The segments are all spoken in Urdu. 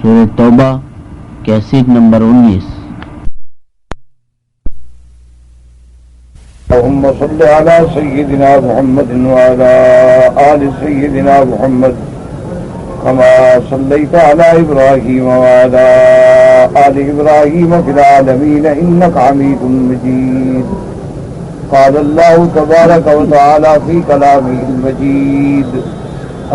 سورہ توبہ کیسٹ نمبر 19۔ اللهم صل على سيدنا محمد وعلى آل سيدنا محمد كما صليت على إبراهيم وعلى آل إبراهيم في العالمين إنك حميد مجيد. قال الله تبارك وتعالى في كلامه المجيد: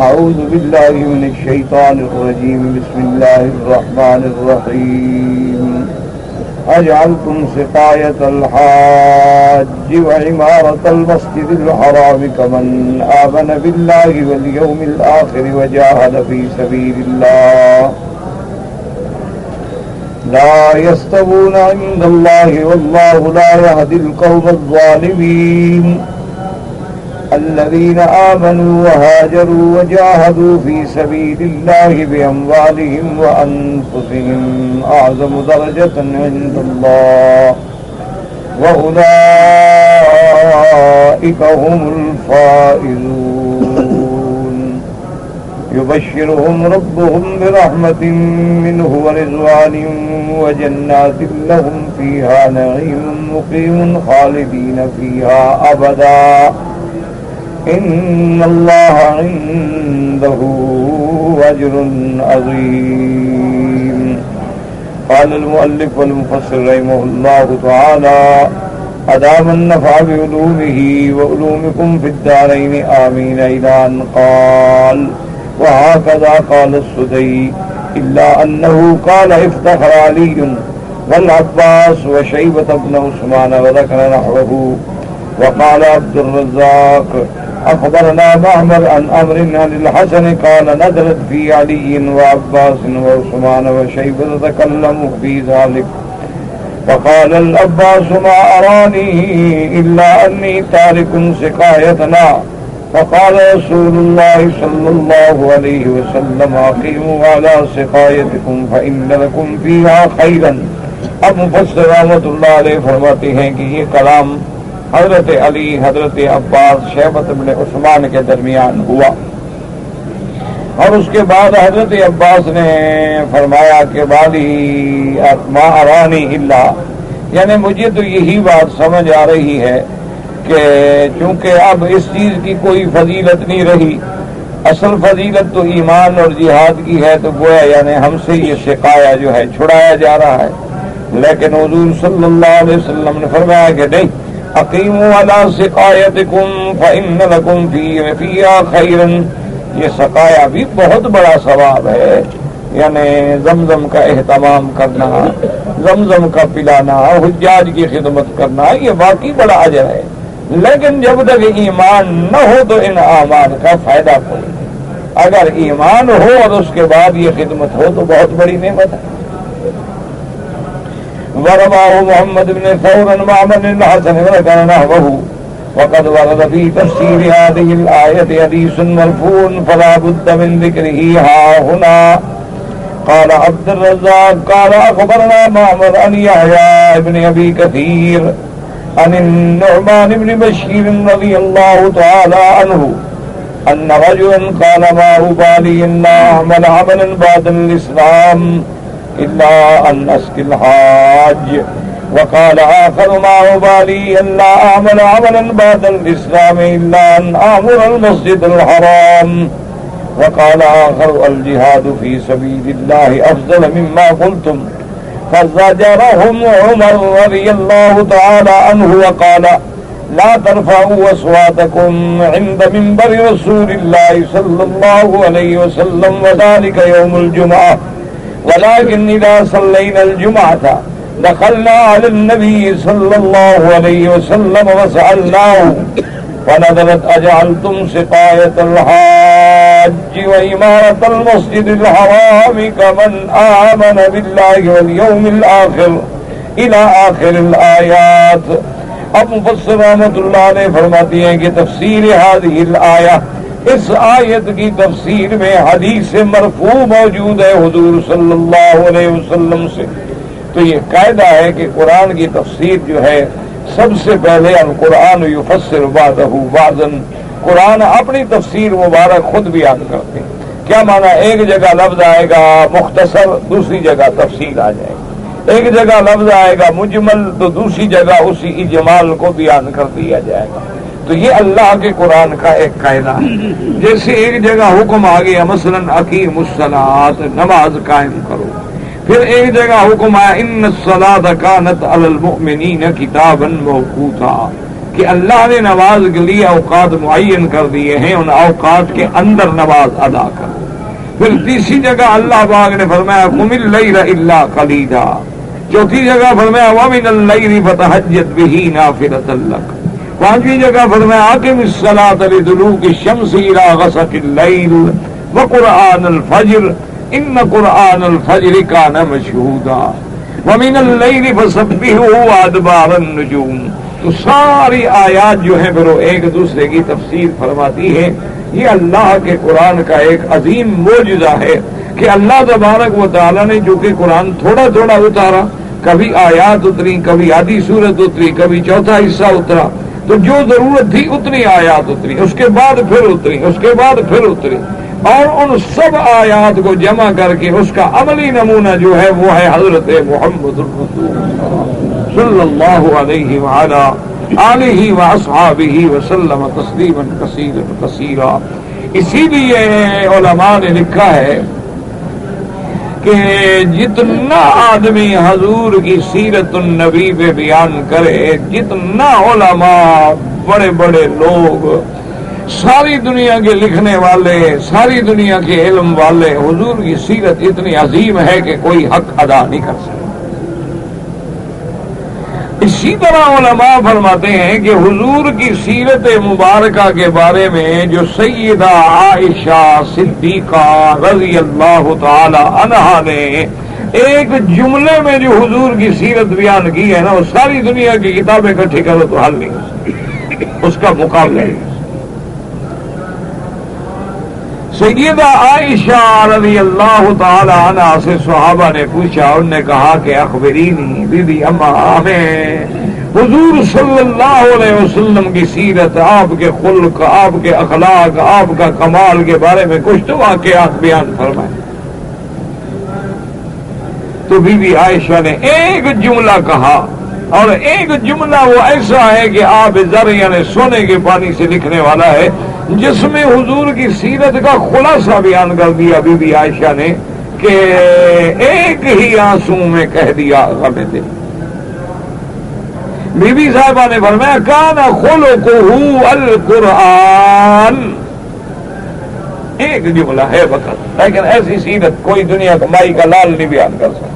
أعوذ بالله من الشيطان الرجيم. بسم الله الرحمن الرحيم. أجعلتم سقاية الحاج وعمارة المسجد الحرام كمن آمن بالله واليوم الآخر وجاهد في سبيل الله لا يستوون عند الله والله لا يهدي القوم الظالمين. الذين آمنوا وهاجروا وجاهدوا في سبيل الله بأموالهم وأنفسهم أعظم درجة عند الله وأولئك هم الفائزون. يبشرهم ربهم برحمة منه ورضوان وجنات لهم فيها نعيم مقيم خالدين فيها أبدا إن الله عنده أجر عظيم. قال المؤلف والمفسر رحمه الله تعالى: أدام النفع بعلومه وعلومكم في الدارين آمين. إلى أن قال: وهكذا قال السدي، إلا أنه قال افتخر علي والعباس وشيبة بن عثمان وذكر نحوه. وقال عبد الرزاق: أخبرنا معمر عن عمرو عن الحسن قال: نزلت في علي وعباس وعثمان وشيبة تكلموا في ذلك. وقال العباس: ما أراني إلا أني تارك سقايتنا. فقال رسول الله صلى الله عليه وسلم: أقيموا على سقايتكم فإن لكم فيها خيرا. اب مفسر رحمۃ اللہ علیہ فرماتے ہیں کہ یہ کلام حضرت علی، حضرت عباس، شیبۃ بن عثمان کے درمیان ہوا، اور اس کے بعد حضرت عباس نے فرمایا کہ والی ما ارانی الا، یعنی مجھے تو یہی بات سمجھ آ رہی ہے کہ چونکہ اب اس چیز کی کوئی فضیلت نہیں رہی، اصل فضیلت تو ایمان اور جہاد کی ہے، تو گویا یعنی ہم سے یہ سقایا جو ہے چھڑایا جا رہا ہے. لیکن حضور صلی اللہ علیہ وسلم نے فرمایا کہ نہیں، اقیموا علی سقایتکم فإن لکم فیہا خیرا. یہ سقایا بھی بہت بڑا ثواب ہے، یعنی زمزم کا اہتمام کرنا، زمزم کا پلانا، حجاج کی خدمت کرنا، یہ واقعی بڑا اجر ہے. لیکن جب تک ایمان نہ ہو تو ان اعمال کا فائدہ کوئی نہیں. اگر ایمان ہو اور اس کے بعد یہ خدمت ہو تو بہت بڑی نعمت ہے. ورواه محمد بن ثور عن معمر الحسن وذكر نحوه. وقد ورد في تفسير هذه الآية حديث مرفوع فلا بد من ذكره ها هنا. قال عبد الرزاق قال أخبرنا معمر عن يحيى بن أبي كثير عن النعمان بن بشير رضي الله تعالى عنه أن رجلا قال: ما أبالي أن أعمل عملا بعد الإسلام إلا أن أسقي الحاج. وقال آخر: ما أبالي أن لا أعمل عملا بعد الإسلام إلا أن أعمر المسجد الحرام. وقال آخر: الجهاد في سبيل الله أفضل مما قلتم. فزجرهم عمر رضي الله تعالى عنه وقال: لا ترفعوا أصواتكم عند منبر رسول الله صلى الله عليه وسلم وذلك يوم الجمعة. ولكن إذا صلينا الجمعة دخلنا على النبي صلى الله عليه وسلم وسألناه. ونزلت: أجعلتم سقاية الحاج وإمارة المسجد الحرام كمن آمن بالله واليوم الآخر إلى آخر الآيات. اب مفسر رحمۃ اللہ علیہ فرماتی ہیں کہ تفسیر هذه الآية، اس آیت کی تفسیر میں حدیث مرفوع موجود ہے حضور صلی اللہ علیہ وسلم سے. تو یہ قاعدہ ہے کہ قرآن کی تفسیر جو ہے سب سے پہلے القرآن یفسر بعضہ بعضا، قرآن اپنی تفسیر مبارک خود بیان کرتے ہیں. کیا معنی؟ ایک جگہ لفظ آئے گا مختصر، دوسری جگہ تفصیل آ جائے گا، ایک جگہ لفظ آئے گا مجمل تو دوسری جگہ اسی اجمال کو بیان کر دیا جائے گا۔ تو یہ اللہ کے قرآن کا ایک قاعدہ ہے۔ جیسے ایک جگہ حکم آ گیا مثلا اقیم الصلاۃ، نماز قائم کرو، پھر ایک جگہ حکم آیا ان الصلاۃ کانت علی المؤمنین کتابا موقوتا، کہ اللہ نے نماز کے لیے اوقات معین کر دیے ہیں، ان اوقات کے اندر نماز ادا کرو۔ پھر تیسری جگہ اللہ پاک نے فرمایا قم اللیل الا قلیلا، چوتھی جگہ فرمایا ومن اللیل فتہجد بہ نافلۃ لک، پانچویں جگہ فرمایا اقم الصلاۃ لدلوک الشمس الی غسق اللیل وقرآن الفجر ان قرآن الفجر کان مشہودا ومن اللیل فسبحہ وادبار النجوم۔ تو ساری آیات جو ہیں پھر وہ ایک دوسرے کی تفسیر فرماتی ہے۔ یہ اللہ کے قرآن کا ایک عظیم معجزہ ہے کہ اللہ تبارک و تعالیٰ نے جو کہ قرآن تھوڑا تھوڑا اتارا، کبھی آیات اتری، کبھی آدھی سورت اتری، کبھی چوتھا حصہ اترا، تو جو ضرورت تھی اتنی آیات اتری، اس کے بعد پھر اتری، اس کے بعد پھر اتری، اور ان سب آیات کو جمع کر کے اس کا عملی نمونہ جو ہے وہ ہے حضرت محمد الرسول صلی اللہ علیہ وعلا آلہ واصحابہ وسلم تسلیما کثیرا کثیرا۔ اسی لیے علماء نے لکھا ہے کہ جتنا آدمی حضور کی سیرت النبی پہ بیان کرے، جتنا علماء بڑے بڑے لوگ، ساری دنیا کے لکھنے والے، ساری دنیا کے علم والے، حضور کی سیرت اتنی عظیم ہے کہ کوئی حق ادا نہیں کر سکتا۔ اسی طرح علماء فرماتے ہیں کہ حضور کی سیرت مبارکہ کے بارے میں جو سیدہ عائشہ صدیقہ رضی اللہ تعالی عنہا نے ایک جملے میں جو حضور کی سیرت بیان کی ہے نا، وہ ساری دنیا کی کتابیں اکٹھی کرو تو حل نہیں ہو سکتی، اس کا مقابلہ ہے۔ سیدہ عائشہ رضی اللہ تعالی عنہ سے صحابہ نے پوچھا، انہوں نے کہا کہ اخبرینی بی بی اما، ہمیں حضور صلی اللہ علیہ وسلم کی سیرت، آپ کے خلق، آپ کے اخلاق، آپ کا کمال کے بارے میں کچھ تو واقعات بیان فرمائیں۔ تو بی بی عائشہ نے ایک جملہ کہا، اور ایک جملہ وہ ایسا ہے کہ آب زر یعنی سونے کے پانی سے لکھنے والا ہے، جس میں حضور کی سیرت کا خلاصہ بیان کر دیا بی بی عائشہ نے کہ ایک ہی آنسو میں کہہ دیا غم دل۔ بی بی صاحبہ نے فرمایا کان خلقہ القرآن، ایک جملہ ہے وقت، لیکن ایسی سیرت کوئی دنیا کا مائی کا لال نہیں بیان کر سکتا۔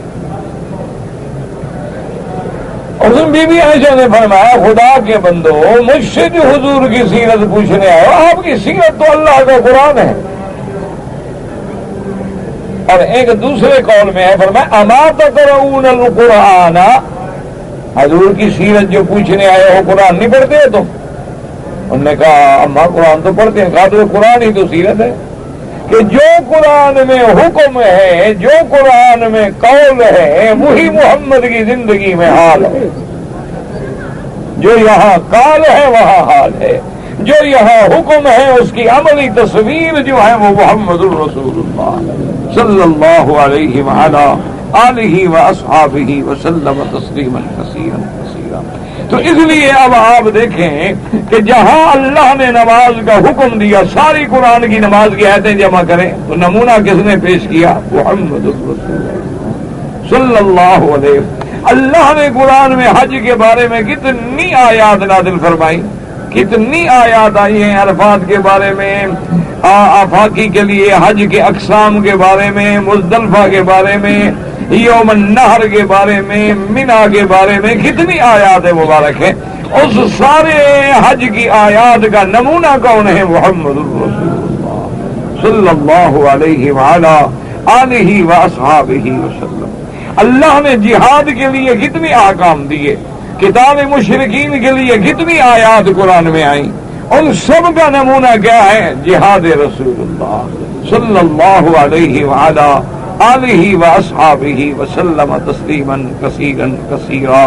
اور بی بی عائشہ نے فرمایا خدا کے بندو، مجھ سے جو حضور کی سیرت پوچھنے آئے، آپ کی سیرت تو اللہ کا قرآن ہے۔ اور ایک دوسرے قول میں ہے فرمایا اما تقرؤون القرآن، حضور کی سیرت جو پوچھنے آئے ہو قرآن نہیں پڑھتے ہو تم؟ انہوں نے کہا اما قرآن تو پڑھتے ہیں۔ کہا تو قرآن ہی تو سیرت ہے، کہ جو قرآن میں حکم ہے، جو قرآن میں قول ہے، وہی محمد کی زندگی میں حال ہے۔ جو یہاں قال ہے وہاں حال ہے، جو یہاں حکم ہے اس کی عملی تصویر جو ہے وہ محمد الرسول اللہ صلی اللہ علیہ وعلا آلہ واصحابہ وسلم تسلیما کثیرا کثیرا۔ تو اس لیے اب آپ دیکھیں کہ جہاں اللہ نے نماز کا حکم دیا، ساری قرآن کی نماز کی آیتیں جمع کریں، تو نمونہ کس نے پیش کیا؟ محمد الرسول صلی اللہ علیہ وسلم۔ اللہ نے قرآن میں حج کے بارے میں کتنی آیات نازل فرمائی، کتنی آیات آئی ہیں عرفات کے بارے میں، آفاقی کے لیے حج کے اقسام کے بارے میں، مزدلفہ کے بارے میں، یوم النحر کے بارے میں، منا کے بارے میں، کتنی آیات مبارک ہیں۔ اس سارے حج کی آیات کا نمونہ کون ہے؟ محمد الرسول اللہ صلی اللہ علیہ وعلا آلہ واصحابہ وسلم۔ اللہ نے جہاد کے لیے کتنی احکام دیے، قتال مشرکین کے لیے کتنی آیات قرآن میں آئیں، ان سب کا نمونہ کیا ہے؟ جہاد رسول اللہ صلی اللہ علیہ وعلا آلہ واصحابہ وسلم تسلیما کثیرا کثیرا۔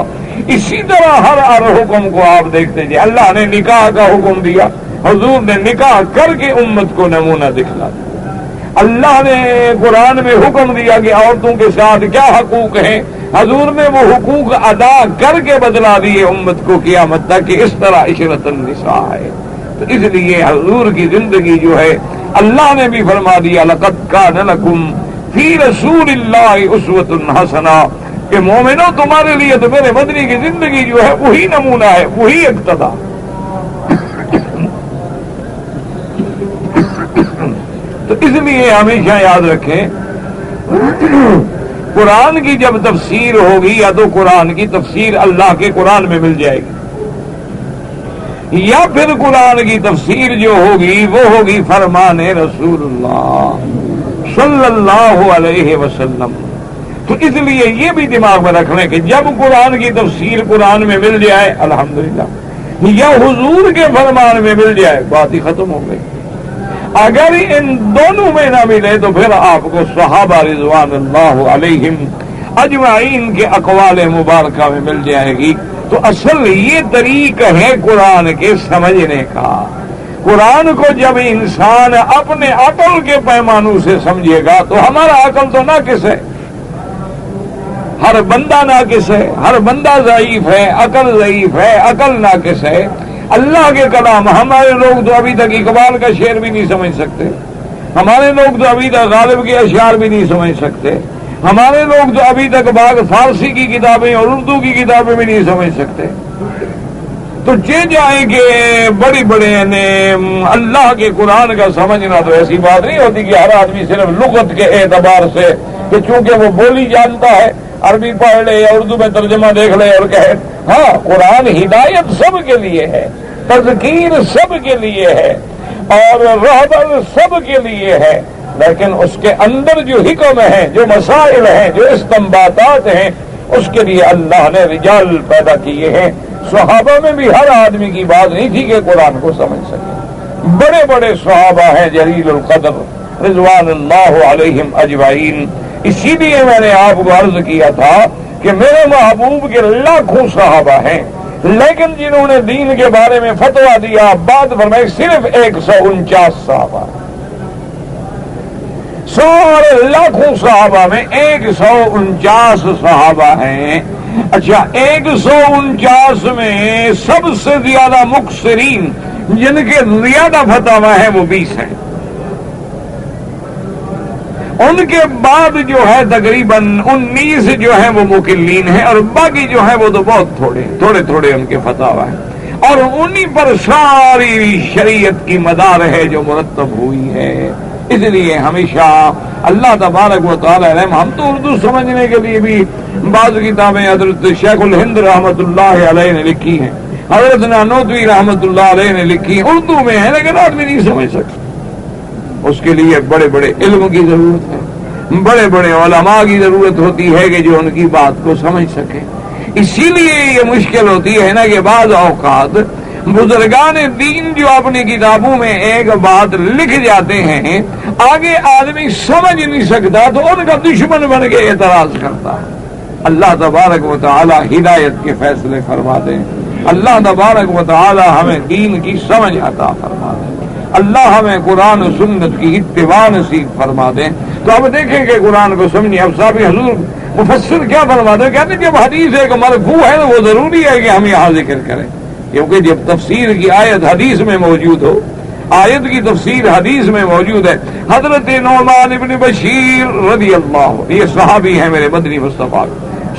اسی طرح ہر حکم کو آپ دیکھتے ہیں، اللہ نے نکاح کا حکم دیا، حضور نے نکاح کر کے امت کو نمونہ دکھلا دیا۔ اللہ نے قرآن میں حکم دیا کہ عورتوں کے ساتھ کیا حقوق ہیں، حضور نے وہ حقوق ادا کر کے بدلا دیے امت کو قیامت تک کہ اس طرح عشرت النساء ہے۔ تو اس لیے حضور کی زندگی جو ہے اللہ نے بھی فرما دیا لقد کان لکم فی رسول اللہ اسوۃ حسنہ، کہ مومنوں تمہارے لیے تو میرے مدنی کی زندگی جو ہے وہی نمونہ ہے، وہی اقتدا۔ تو اس لیے ہمیشہ یاد رکھیں قرآن کی جب تفسیر ہوگی یا تو قرآن کی تفسیر اللہ کے قرآن میں مل جائے گی، یا پھر قرآن کی تفسیر جو ہوگی وہ ہوگی فرمان رسول اللہ صلی اللہ علیہ وسلم۔ تو اس لیے یہ بھی دماغ میں رکھ لیں کہ جب قرآن کی تفسیر قرآن میں مل جائے الحمدللہ، یا حضور کے فرمان میں مل جائے، بات ہی ختم ہو گئی۔ اگر ان دونوں میں نہ ملے تو پھر آپ کو صحابہ رضوان اللہ علیہم اجمعین کے اقوال مبارکہ میں مل جائے گی۔ تو اصل یہ طریقہ ہے قرآن کے سمجھنے کا۔ قرآن کو جب انسان اپنے عقل کے پیمانوں سے سمجھے گا تو ہمارا عقل تو ناقص ہے، ہر بندہ ناقص ہے، ہر بندہ ضعیف ہے، عقل ضعیف ہے، عقل ناقص ہے۔ اللہ کے کلام، ہمارے لوگ تو ابھی تک اقبال کا شعر بھی نہیں سمجھ سکتے، ہمارے لوگ تو ابھی تک غالب کے اشعار بھی نہیں سمجھ سکتے، ہمارے لوگ تو ابھی تک بعض فارسی کی کتابیں اور اردو کی کتابیں بھی نہیں سمجھ سکتے۔ تو جائیں کہ بڑی بڑے اللہ کے قرآن کا سمجھنا تو ایسی بات نہیں ہوتی کہ ہر آدمی صرف لغت کے اعتبار سے کہ چونکہ وہ بولی جانتا ہے عربی پڑھ لے یا اردو میں ترجمہ دیکھ لے اور کہے۔ ہاں، قرآن ہدایت سب کے لیے ہے، تذکیر سب کے لیے ہے اور رہبر سب کے لیے ہے، لیکن اس کے اندر جو حکم ہیں، جو مسائل ہیں، جو استنباطات ہیں، اس کے لیے اللہ نے رجال پیدا کیے ہیں۔ صحابہ میں بھی ہر آدمی کی بات نہیں تھی کہ قرآن کو سمجھ سکے۔ بڑے بڑے صحابہ ہیں جلیل القدر رضوان اللہ علیہم اجمعین۔ اسی لیے میں نے آپ کو عرض کیا تھا کہ میرے محبوب کے لاکھوں صحابہ ہیں، لیکن جنہوں نے دین کے بارے میں فتویٰ دیا بات فرمائی صرف 149 صحابہ، سارے لاکھوں صحابہ میں 149 صحابہ ہیں۔ اچھا، 149 میں سب سے زیادہ مکثرین جن کے زیادہ فتویٰ ہیں وہ 20 ہیں، ان کے بعد جو ہے تقریباً 19 جو ہیں وہ مقلین ہیں، اور باقی جو ہیں وہ تو بہت تھوڑے ان کے فتاوی ہیں، اور انہی پر ساری شریعت کی مدار ہے جو مرتب ہوئی ہے۔ اس لیے ہمیشہ اللہ تبارک و تعالی علیہ، ہم تو اردو سمجھنے کے لیے بھی بعض کتابیں حضرت شیخ الہند رحمت اللہ علیہ نے لکھی ہیں، حضرت نانوتوی رحمت اللہ علیہ نے لکھی ہیں، اردو میں ہے لیکن آدمی نہیں سمجھ سکتا۔ اس کے لیے بڑے بڑے علم کی ضرورت ہے، بڑے بڑے علماء کی ضرورت ہوتی ہے کہ جو ان کی بات کو سمجھ سکے۔ اسی لیے یہ مشکل ہوتی ہے نا کہ بعض اوقات بزرگان دین جو اپنی کتابوں میں ایک بات لکھ جاتے ہیں، آگے آدمی سمجھ نہیں سکتا تو ان کا دشمن بن کے اعتراض کرتا ہے۔ اللہ تبارک و تعالی ہدایت کے فیصلے فرما دیں، اللہ تبارک و تعالی ہمیں دین کی سمجھ عطا فرما دیں، اللہ ہمیں قرآن و سنت کی اتباع نصیب فرما دیں۔ تو اب دیکھیں کہ قرآن کو سمجھیں۔ اب صاحب حضور مفسر کیا فرماتے ہیں؟ کہتے ہیں جب حدیث ایک مرفوع ہے تو وہ ضروری ہے کہ ہم یہاں ذکر کریں، کیونکہ جب تفسیر کی آیت حدیث میں موجود ہو، آیت کی تفسیر حدیث میں موجود ہے۔ حضرت نعمان ابن بشیر رضی اللہ، یہ صحابی ہیں میرے مدنی مصطفیٰ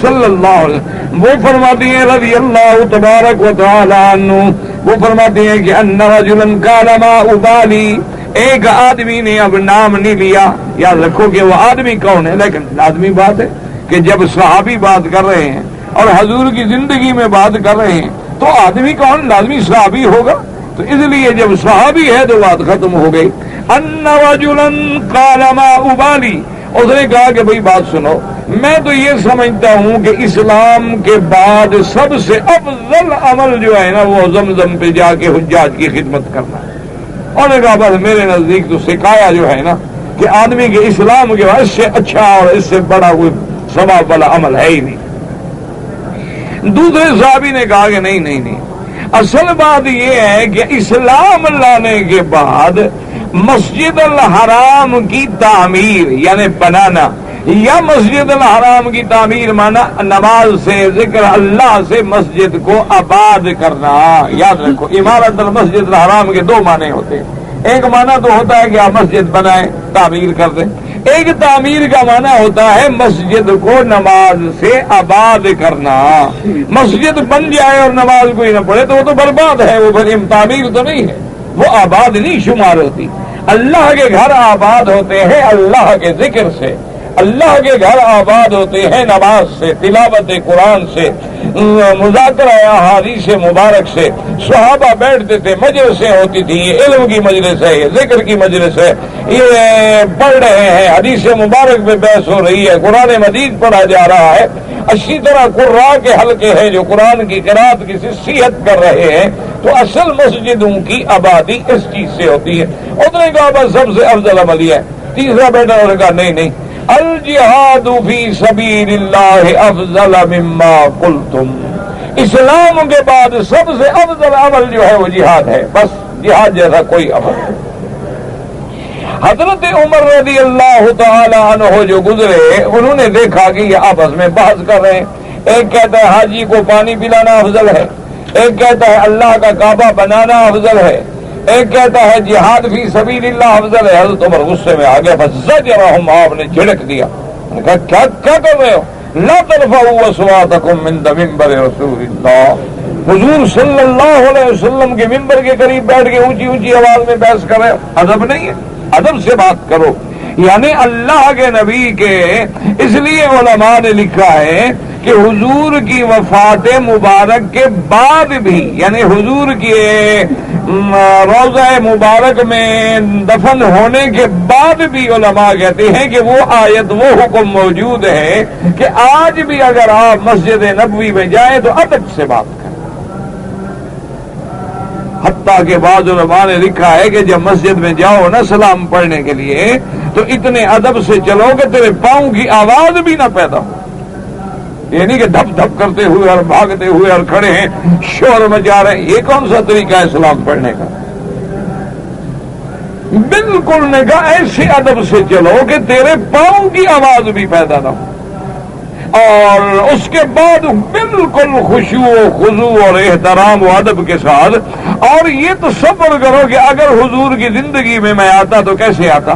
صلی اللہ علیہ وسلم، وہ فرماتے ہیں رضی اللہ تبارک و تعالی عنہ، وہ فرماتے ہیں کہ ان رجلا قال ما ابالی، ایک آدمی نے اب نام نہیں لیا، یاد رکھو کہ وہ آدمی کون ہے، لیکن لازمی بات ہے کہ جب صحابی بات کر رہے ہیں اور حضور کی زندگی میں بات کر رہے ہیں تو آدمی کون؟ لازمی صحابی ہوگا۔ تو اس لیے جب صحابی ہے تو بات ختم ہو گئی۔ ان رجلا قال ما ابالی، اس نے کہا کہ بھئی بات سنو، میں تو یہ سمجھتا ہوں کہ اسلام کے بعد سب سے افضل عمل جو ہے نا وہ زمزم پہ جا کے حجاج کی خدمت کرنا ہے۔ اور نے کہا بس میرے نزدیک تو سکھایا جو ہے نا کہ آدمی کے اسلام کے بعد اس سے اچھا اور اس سے بڑا کوئی ثواب والا عمل ہے ہی نہیں۔ دوسرے صحابی نے کہا کہ نہیں، اصل بات یہ ہے کہ اسلام لانے کے بعد مسجد الحرام کی تعمیر یعنی بنانا، یا مسجد الحرام کی تعمیر مانا نماز سے، ذکر اللہ سے مسجد کو آباد کرنا۔ یاد رکھو عمارت المسجد الحرام کے دو معنی ہوتے ہیں، ایک معنی تو ہوتا ہے کہ آپ مسجد بنائیں تعمیر کر دیں، ایک تعمیر کا معنی ہوتا ہے مسجد کو نماز سے آباد کرنا۔ مسجد بن جائے اور نماز کوئی نہ پڑھے تو وہ تو برباد ہے، وہ تعمیر تو نہیں ہے، وہ آباد نہیں شمار ہوتی۔ اللہ کے گھر آباد ہوتے ہیں اللہ کے ذکر سے، اللہ کے گھر آباد ہوتے ہیں نماز سے، تلاوت قرآن سے، مذاکرہ احادیث مبارک سے۔ صحابہ بیٹھتے تھے، مجلسیں ہوتی تھیں، یہ علم کی مجلس ہے، یہ ذکر کی مجلس ہے، یہ پڑھ رہے ہیں، حدیث مبارک پہ بحث ہو رہی ہے، قرآن مجید پڑھا جا رہا ہے۔ اسی طرح قراء کے حلقے ہیں جو قرآن کی قرات کی صحت کر رہے ہیں، تو اصل مسجدوں کی آبادی اس چیز سے ہوتی ہے۔ اس نے کہا بس سب سے افضل عمل یہ ہے۔ تیسرا بیٹا انہوں نے کہا نہیں، الجہاد فی سبیل اللہ افضل مما قلتم، اسلام کے بعد سب سے افضل عمل جو ہے وہ جہاد ہے، بس جہاد جیسا کوئی عمل نہیں۔ حضرت عمر رضی اللہ تعالی عنہ جو گزرے، انہوں نے دیکھا کہ یہ آپس میں بحث کر رہے ہیں، ایک کہتا ہے حاجی کو پانی پلانا افضل ہے، ایک کہتا ہے اللہ کا کعبہ بنانا افضل ہے، ایک کہتا ہے جہاد فی سبیل اللہ افضل ہے۔ حضرت عمر غصے میں آ گیا، فزجرہم، آپ نے جھڑک دیا، کہا کیا کر رہے ہو؟ لا ترفعوا اصواتکم عند منبر رسول اللہ، حضور صلی اللہ علیہ وسلم کے ممبر کے قریب بیٹھ کے اونچی اونچی آواز میں بحث کر رہے ہو، ادب نہیں ہے، ادب سے بات کرو۔ یعنی اللہ کے نبی کے، اس لیے علماء نے لکھا ہے کہ حضور کی وفات مبارک کے بعد بھی، یعنی حضور کی روضہ مبارک میں دفن ہونے کے بعد بھی علماء کہتے ہیں کہ وہ آیت، وہ حکم موجود ہے کہ آج بھی اگر آپ مسجد نبوی میں جائیں تو ادب سے بات کریں۔ حتیٰ کہ بعض علماء نے لکھا ہے کہ جب مسجد میں جاؤ نا سلام پڑھنے کے لیے تو اتنے ادب سے چلو کہ تیرے پاؤں کی آواز بھی نہ پیدا ہو، یہ نہیں کہ دھپ دھپ کرتے ہوئے اور بھاگتے ہوئے اور کھڑے ہیں شور مچا رہے ہیں، یہ کون سا طریقہ ہے سلام پڑھنے کا؟ بالکل نے کہا ایسے ادب سے چلو کہ تیرے پاؤں کی آواز بھی پیدا نہ ہو، اور اس کے بعد بالکل خشوع و خضوع اور احترام و ادب کے ساتھ، اور یہ تصور کرو کہ اگر حضور کی زندگی میں میں آتا تو کیسے آتا۔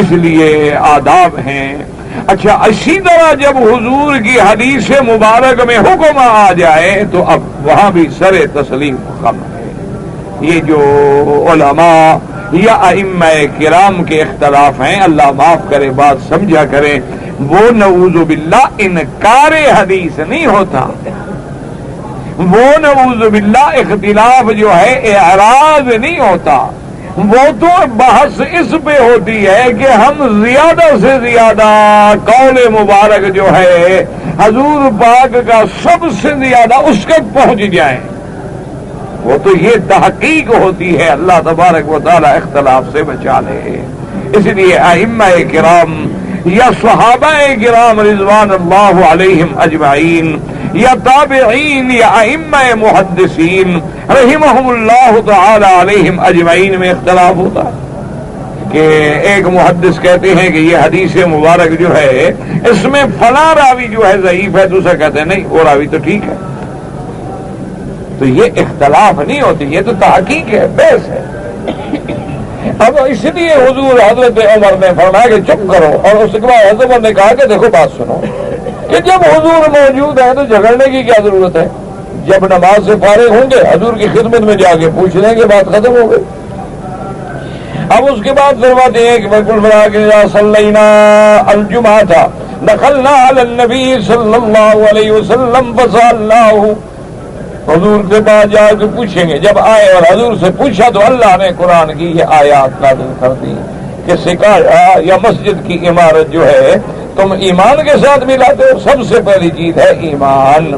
اس لیے آداب ہیں۔ اچھا، اسی طرح جب حضور کی حدیث مبارک میں حکم آ جائے تو اب وہاں بھی سر تسلیم خم ہے۔ یہ جو علماء یا ائمہ کرام کے اختلاف ہیں، اللہ معاف کرے، بات سمجھا کریں، وہ نعوذ باللہ انکار حدیث نہیں ہوتا، وہ نعوذ باللہ اختلاف جو ہے اعراض نہیں ہوتا، وہ تو بحث اس پہ ہوتی ہے کہ ہم زیادہ سے زیادہ قول مبارک جو ہے حضور پاک کا سب سے زیادہ اس تک پہنچ جائیں، وہ تو یہ تحقیق ہوتی ہے۔ اللہ تبارک و تعالی اختلاف سے بچا لے۔ اس لیے ائمہ کرام یا صحابہ کرام رضوان اللہ علیہم اجمعین یا تابعین یا ائمہ محدثین رحمہم اللہ تعالی علیہم اجمعین میں اختلاف ہوتا ہے کہ ایک محدث کہتے ہیں کہ یہ حدیث مبارک جو ہے اس میں فلاں راوی جو ہے ضعیف ہے، دوسرا کہتے ہیں نہیں وہ راوی تو ٹھیک ہے۔ تو یہ اختلاف نہیں ہوتی، یہ تو تحقیق ہے، بحث ہے۔ اب اس لیے حضور حضرت عمر نے فرمایا کہ چپ کرو، اور اس کے بعد حضرت عمر نے کہا کہ دیکھو بات سنو، کہ جب حضور موجود ہے تو جھگڑنے کی کیا ضرورت ہے؟ جب نماز سے فارغ ہوں گے حضور کی خدمت میں جا کے پوچھ لیں گے، بات ختم ہو گئی۔ اب اس کے بعد فرماتے ہیں کہ بالکل بنا کے صلینا الجمعہ تھا، دخلنا علی النبی صلی اللہ علیہ وسلم فسألناہ، حضور کے پاس جا کے پوچھیں گے۔ جب آئے اور حضور سے پوچھا تو اللہ نے قرآن کی یہ آیات نازل کر دی کہ سکایا یا مسجد کی عمارت جو ہے تم ایمان کے ساتھ ملاتے ہو۔ سب سے پہلی چیز ہے ایمان،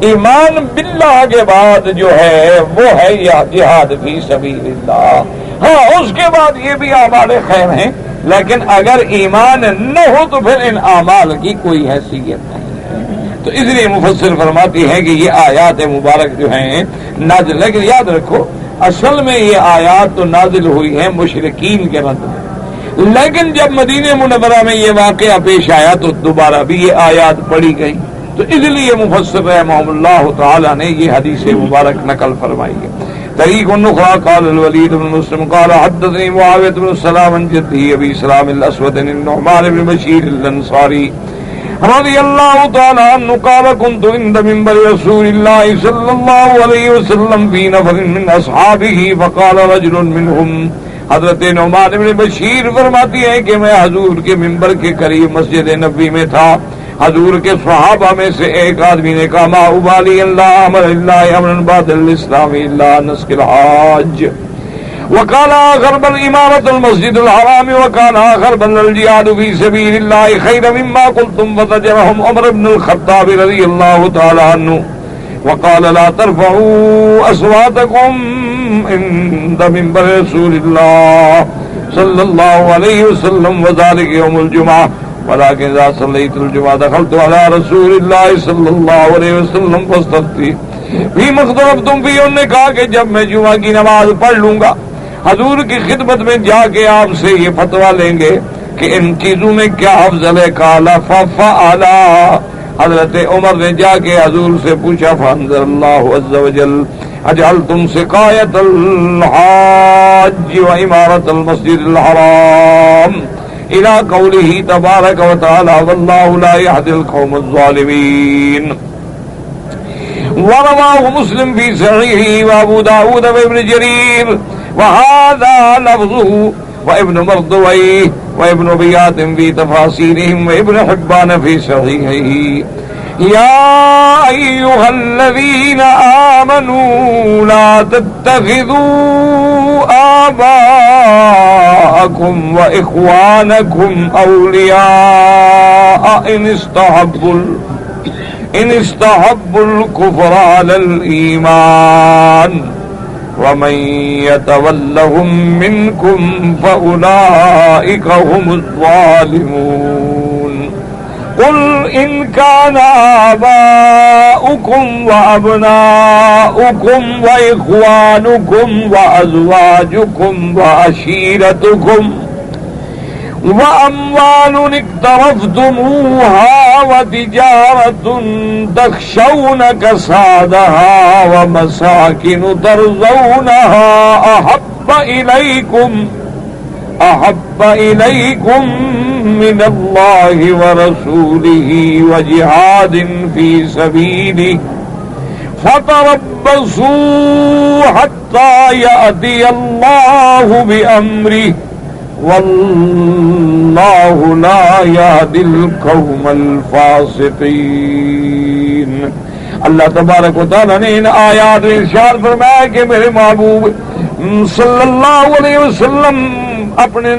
ایمان باللہ کے بعد جو ہے وہ ہے یا جہاد فی سبیل اللہ۔ ہاں، اس کے بعد یہ بھی اعمال خیر ہیں، لیکن اگر ایمان نہ ہو تو پھر ان اعمال کی کوئی حیثیت نہیں ہے۔ تو اس لیے مفسر فرماتی ہیں کہ یہ آیات مبارک جو ہیں نازل، لیکن یاد رکھو اصل میں یہ آیات تو نازل ہوئی ہیں مشرکین کے رد میں، لیکن جب مدینہ منورہ میں یہ واقعہ پیش آیا تو دوبارہ بھی یہ آیات پڑھی گئی، تو اس لیے مفسر رحمہ اللہ تعالی نے یہ حدیث مبارک نقل فرمائی ہے۔ طریق النخرى قال الولید بن مسلم قال حدثني معاویہ بن السلام عن جدہ ابی سلام الاسود النعمان بن بشیر الانصاری رضی اللہ تعالی عنہ قال كنت عند منبر رسول اللہ صلی اللہ علیہ وسلم في نفر من اصحابہ فقال رجل منهم، حضرت نعمان بن بشیر فرماتی ہے کہ میں حضور کے منبر کے قریب مسجد نبوی میں تھا، حضور کے صحابہ میں سے ایک آدمی نے کہا ما ابالی اللہ امر اللہ امرا بعد الاسلام الا نسک الحاج، وقال آخر بل امارت المسجد الحرام، وقال آخر بل الجهاد في سبيل الله خير مما قلتم، فزجرهم عمر بن الخطاب رضي الله تعالى عنه وقال لا ترفعوا اصواتكم عند منبر رسول الله صلى الله عليه وسلم وذلك يوم الجمعة، ولكن اذا صليت الجمعة دخلت على رسول الله صلى الله عليه وسلم فاستفتي فيما اختلفتم فيه، انہوں نے کہا کہ جب میں جمعہ کی نماز پڑھ لوں گا حضور کی خدمت میں جا کے آپ سے یہ فتویٰ لیں گے کہ ان چیزوں میں کیا افضل ہے، قال ففعل، حضرت عمر نے جا کے حضور سے پوچھا فانزل اللہ عز وجل اجعلتم سقایت الحاج وامارت المسجد الحرام الى قوله تبارک وتعالى والله لا يهدي القوم الظالمين، ورواه مسلم في صحيحه وابو داود وابن جرير وهذا لفظه وابن مردويه وابن بيات في تفاسيرهم وابن حبان في صحيحه يا أيها الذين آمنوا لا تتخذوا آباءكم وإخوانكم أولياء إن استحبوا الكفر على الإيمان ومن يتولهم منكم فأولئك هم الظالمون، قل إن كان آباؤكم وأبناؤكم وإخوانكم وأزواجكم وعشيرتكم وأموال اقترفتموها وتجارة تخشون كسادها ومساكن ترضونها أحب إليكم من الله ورسوله وجهاد في سبيله فتربصوا حتى يأتي الله بأمره واللہ لا یہدی القوم الفاسقین۔ اللہ تبارک و تعالیٰ نے ان آیات میں ارشاد فرمایا کہ میرے محبوب صلی اللہ علیہ وسلم اپنے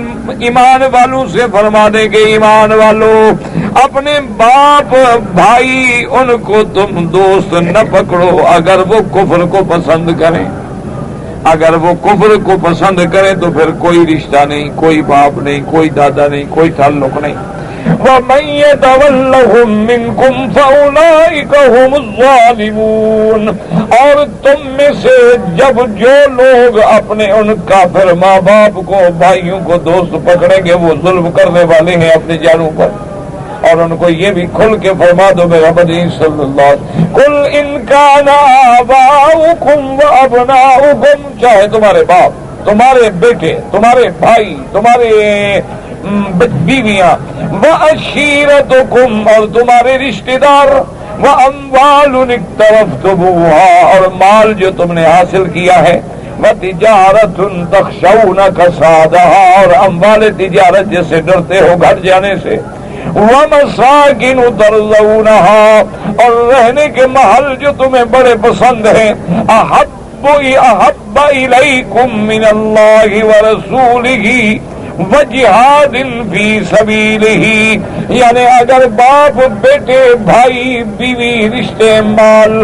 ایمان والوں سے فرما دے کہ ایمان والوں اپنے باپ بھائی ان کو تم دوست نہ پکڑو اگر وہ کفر کو پسند کریں، اگر وہ کفر کو پسند کریں تو پھر کوئی رشتہ نہیں، کوئی باپ نہیں، کوئی دادا نہیں، کوئی تعلق نہیں۔ وَمَن يَتَوَلَّهُم مِّنكُمْ فَأُولَٰئِكَ هُمُ الظَّالِمُونَ، اور تم میں سے جب جو لوگ اپنے ان کافر ماں باپ کو بھائیوں کو دوست پکڑیں گے وہ ظلم کرنے والے ہیں اپنے جانوں پر۔ اور ان کو یہ بھی کھل کے فرما دو میرا نبی صلی اللہ علیہ وسلم، قل ان کان آباؤکم وابناؤکم، چاہے تمہارے باپ، تمہارے بیٹے، تمہارے بھائی، تمہارے بیویاں، وعشیرتکم، اور تمہارے رشتہ دار، واموال اقترفتموها، اور مال جو تم نے حاصل کیا ہے، وتجارت تخشون کسادها، اور اموال تجارت جیسے ڈرتے ہو گھٹ جانے سے، وَمَسَاكِنُ تَرْضَوْنَهَا، اور رہنے کے محل جو تمہیں بڑے پسند ہیں، أَحَبَّ إِلَيْكُم مِّنَ اللَّهِ وَرَسُولِهِ وَجِهَادٍ فِي سَبِيلِهِ، یعنی اگر باپ بیٹے بھائی بیوی رشتے مال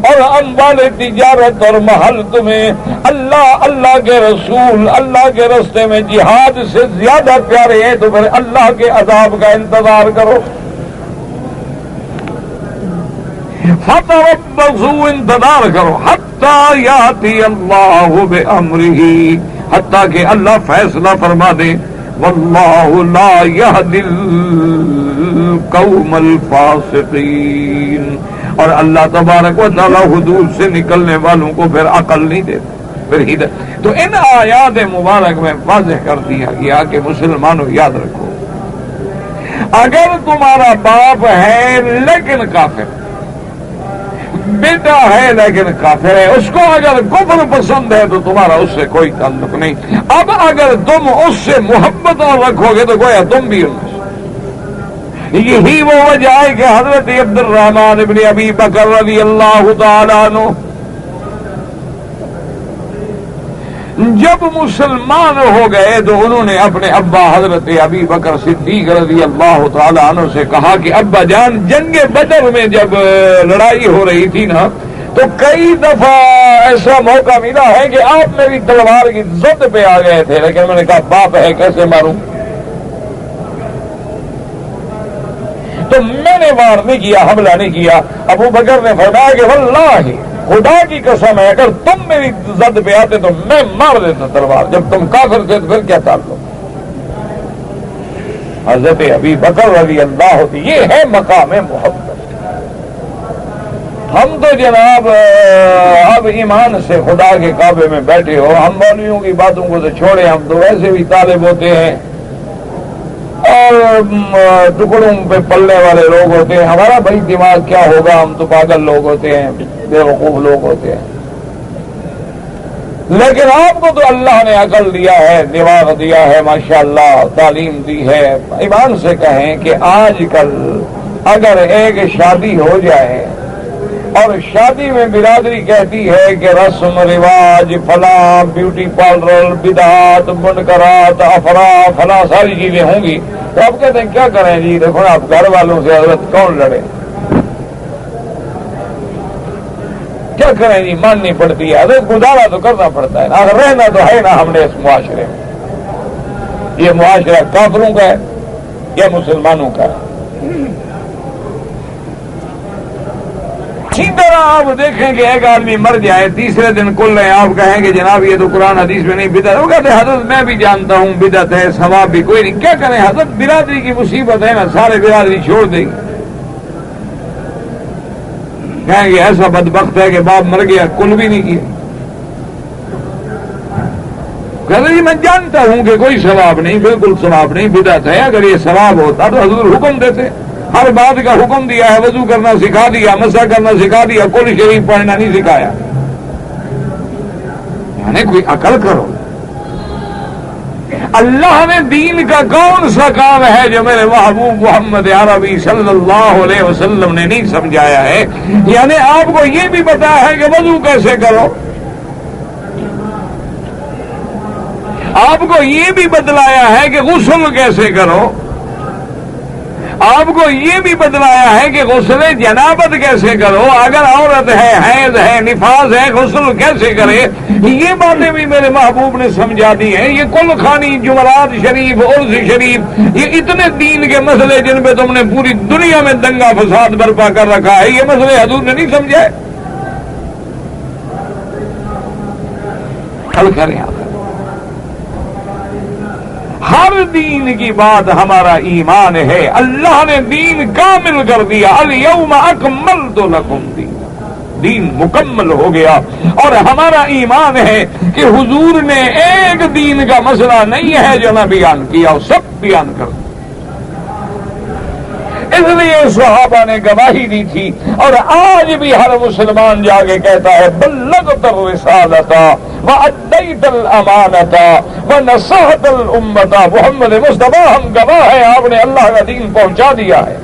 اور اموال تجارت اور محل تمہیں اللہ کے رسول اللہ کے راستے میں جہاد سے زیادہ پیارے ہیں تو پھر اللہ کے عذاب کا انتظار کرو۔ فتربصوا انتظار کرو حتی یاتی اللہ بامرہ حتیٰ کہ اللہ فیصلہ فرما دے واللہ لا یہدی القوم الفاسقین اور اللہ تبارک و تعالی حدود سے نکلنے والوں کو پھر عقل نہیں دیتا پھر ہدایت. تو ان آیات مبارک میں واضح کر دیا گیا کہ مسلمانوں یاد رکھو اگر تمہارا باپ ہے لیکن کافر بیٹا ہے لیکن کافر ہے اس کو اگر کفر پسند ہے تو تمہارا اس سے کوئی تعلق نہیں. اب اگر تم اس سے محبت اور رکھو گے تو گویا تم بھی ان سے. یہی وہ وجہ ہے کہ حضرت عبد الرحمن ابن ابی بکر رضی اللہ تعالیٰ عنہ جب مسلمان ہو گئے تو انہوں نے اپنے ابا حضرت ابی بکر صدیق رضی اللہ تعالی عنہ سے کہا کہ ابا جان جنگ بدر میں جب لڑائی ہو رہی تھی نا تو کئی دفعہ ایسا موقع ملا ہے کہ آپ میری تلوار کی زد پہ آ گئے تھے لیکن میں نے کہا باپ ہے کیسے ماروں تو میں نے وار نہیں کیا حملہ نہیں کیا. ابو بکر نے فرمایا کہ واللہ خدا کی قسم ہے اگر تم میری زد پہ آتے تو میں مار دیتا تلوار جب تم کافر تھے تو پھر کیا تعلق. حضرت ابی بکر رضی اللہ ہوتی یہ ہے مقام محبت. ہم تو جناب اب ایمان سے خدا کے کعبے میں بیٹھے ہو ہم مولویوں کی باتوں کو تو چھوڑے ہم تو ویسے بھی طالب ہوتے ہیں اور ٹکڑوں پہ پلنے والے لوگ ہوتے ہیں. ہمارا بھائی دماغ کیا ہوگا ہم تو پاگل لوگ ہوتے ہیں بے وقوف لوگ ہوتے ہیں لیکن آپ کو تو اللہ نے عقل دیا ہے دماغ دیا ہے ماشاءاللہ تعلیم دی ہے. ایمان سے کہیں کہ آج کل اگر ایک شادی ہو جائے اور شادی میں برادری کہتی ہے کہ رسم رواج فلاں بیوٹی پارلر بدعات منکرات افراح فلاں ساری چیزیں ہوں گی تو آپ کہتے ہیں کیا کریں جی دیکھو نا آپ گھر والوں سے حضرت کون لڑے کیا کریں جی ماننی پڑتی ہے حضرت گزارا تو کرنا پڑتا ہے اگر رہنا تو ہے نا ہم نے اس معاشرے میں. یہ معاشرہ کافروں کا ہے یا مسلمانوں کا ہے. اسی طرح آپ دیکھیں کہ ایک آدمی مر جائے تیسرے دن کل رہے آپ کہیں کہ جناب یہ تو قرآن حدیث میں نہیں بدعت وہ کہتے ہیں حضرت میں بھی جانتا ہوں بدعت ہے ثواب بھی کوئی نہیں. کیا کریں حضرت برادری کی مصیبت ہے نا سارے برادری چھوڑ دیں گے کہیں گے ایسا بدبخت ہے کہ باپ مر گیا کل بھی نہیں کیا. کہتے جی میں جانتا ہوں کہ کوئی ثواب نہیں بالکل ثواب نہیں بدعت ہے اگر یہ ثواب ہوتا تو حضور حکم دیتے ہر بات کا حکم دیا ہے وضو کرنا سکھا دیا مسح کرنا سکھا دیا قرآن شریف پڑھنا نہیں سکھایا. یعنی کوئی عقل کرو اللہ نے دین کا کون سا کام ہے جو میرے محبوب محمد عربی صلی اللہ علیہ وسلم نے نہیں سمجھایا ہے. یعنی آپ کو یہ بھی بتایا ہے کہ وضو کیسے کرو آپ کو یہ بھی بتلایا ہے کہ غسل کیسے کرو آپ کو یہ بھی بتلایا ہے کہ غسل جنابت کیسے کرو اگر عورت ہے حیض ہے نفاس ہے غسل کیسے کرے. یہ باتیں بھی میرے محبوب نے سمجھا دی ہیں. یہ کل خانی جمعرات شریف عرس شریف یہ اتنے دین کے مسئلے جن پہ تم نے پوری دنیا میں دنگا فساد برپا کر رکھا ہے یہ مسئلے حضور نے نہیں سمجھائے. حل کریں آپ ہر دین کی بات ہمارا ایمان ہے. اللہ نے دین کامل کر دیا الیوم اکملت لکم دین مکمل ہو گیا. اور ہمارا ایمان ہے کہ حضور نے ایک دین کا مسئلہ نہیں ہے جو نہ بیان کیا سب بیان کر دیا. اس لیے صحابہ نے گواہی دی تھی اور آج بھی ہر مسلمان جا کے کہتا ہے بلغت الرسالۃ وأدیت الامانۃ ونصحت الامۃ. محمد مصطفیٰ ہم گواہ ہیں آپ نے اللہ کا دین پہنچا دیا ہے.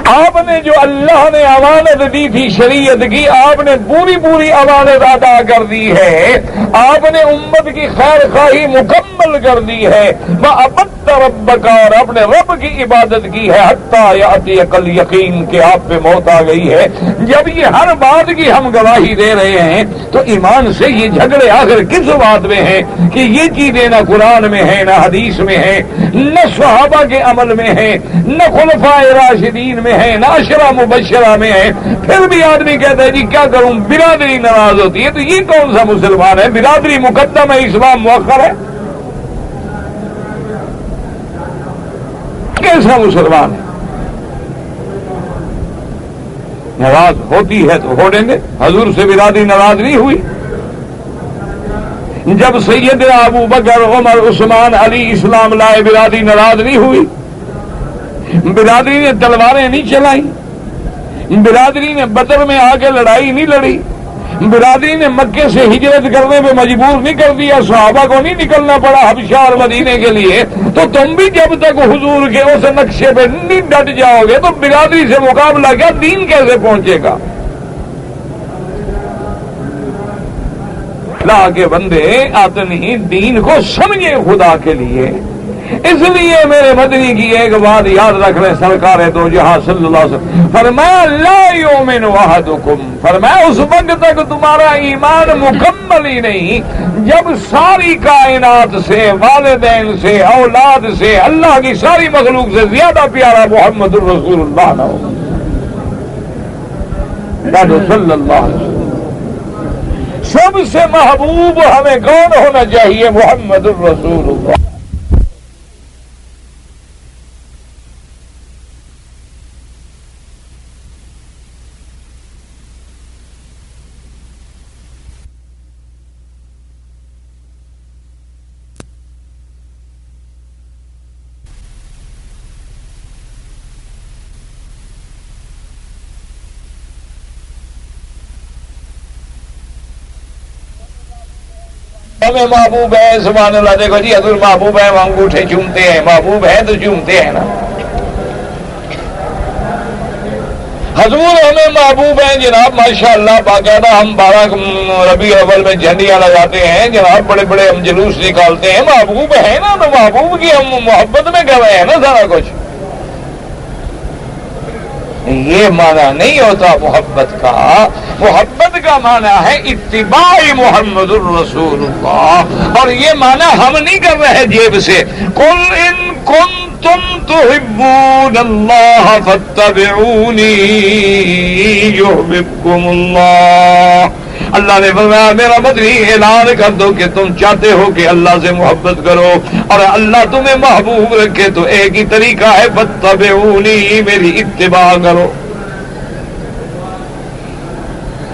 آپ نے جو اللہ نے امانت دی تھی شریعت کی، آپ نے پوری پوری امانت ادا کر دی ہے، آپ نے امت کی خیر خواہی مکمل کر دی ہے، وَعَبَدْتَ رَبَّكَ، اور اپنے رب کی عبادت کی ہے، حَتَّى يَأْتِيَكَ الْيَقِينُ کہ آپ پہ موت آ گئی ہے۔ جب یہ ہر بات کی ہم گواہی دے رہے ہیں تو ایمان سے یہ جھگڑے آخر کس بات میں ہیں کہ یہ چیزیں نہ قرآن میں ہیں، نہ حدیث میں ہیں، نہ صحابہ کے عمل میں ہیں، نہ خلفائے راشدین میں ہیں، نہ عشرہ مبشرہ میں ہیں، پھر بھی آدمی کہتا ہے جی کیا کروں، برادری ناراض ہوتی ہے، تو یہ کون سا مسلمان ہے؟ برادری مقدم ہے، اسلام مؤخر ہے؟ کیسا مسلمان ہے؟ ناراض ہوتی ہے تو ہو دیں گے، حضور سے برادری ناراض نہیں ہوئی؟ جب سیدنا ابو بکر عمر عثمان علی اسلام لائے برادری ناراض نہیں ہوئی؟ برادری نے تلواریں نہیں چلائیں، برادری نے بدر میں آ کے لڑائی نہیں لڑی، برادری نے مکے سے ہجرت کرنے پہ مجبور نہیں کر دیا، صحابہ کو نہیں نکلنا پڑا حبشہ اور مدینے کے لیے، تو تم بھی جب تک حضور کے اس نقشے پہ نہیں ڈٹ جاؤ گے تو برادری سے مقابلہ کیا، دین کیسے پہنچے گا؟ اللہ کے بندے اپنی دین کو سمجھے خدا کے لیے۔ اس لیے میرے مدنی کی ایک بات یاد رکھ لیں، سرکار دو جہاں صلی اللہ علیہ وسلم فرمایا لا یؤمن احدکم، فرمایا اس وقت تک تمہارا ایمان مکمل ہی نہیں جب ساری کائنات سے، والدین سے، اولاد سے، اللہ کی ساری مخلوق سے زیادہ پیارا محمد الرسول اللہ نہ ہو صلی اللہ علیہ وسلم۔ سب سے محبوب ہمیں کون ہونا چاہیے؟ محمد الرسول اللہ۔ ہمیں محبوب ہے، سبحان اللہ، دیکھو جی حضور محبوب ہے، ہم انگوٹھے چومتے ہیں، محبوب ہے تو چومتے ہیں نا۔ حضور ہمیں محبوب ہیں جناب، ماشاءاللہ، باقاعدہ ہم 12 ربیع اول میں جھنڈیاں لگاتے ہیں جناب، بڑے بڑے ہم جلوس نکالتے ہیں، محبوب ہے نا، تو محبوب کی ہم محبت میں کر رہے ہیں نا سارا کچھ۔ یہ معنی نہیں ہوتا محبت کا، محبت کا معنی ہے اتباع محمد الرسول اللہ، اور یہ معنی ہم نہیں کر رہے جیب سے۔ قل ان کنتم تحبون اللہ فاتبعونی یحببکم اللہ۔ اللہ نے فرمایا میرا مدنی اعلان کر دو کہ تم چاہتے ہو کہ اللہ سے محبت کرو اور اللہ تمہیں محبوب رکھے، تو ایک ہی طریقہ ہے فاتبعونی، میری اتباع کرو۔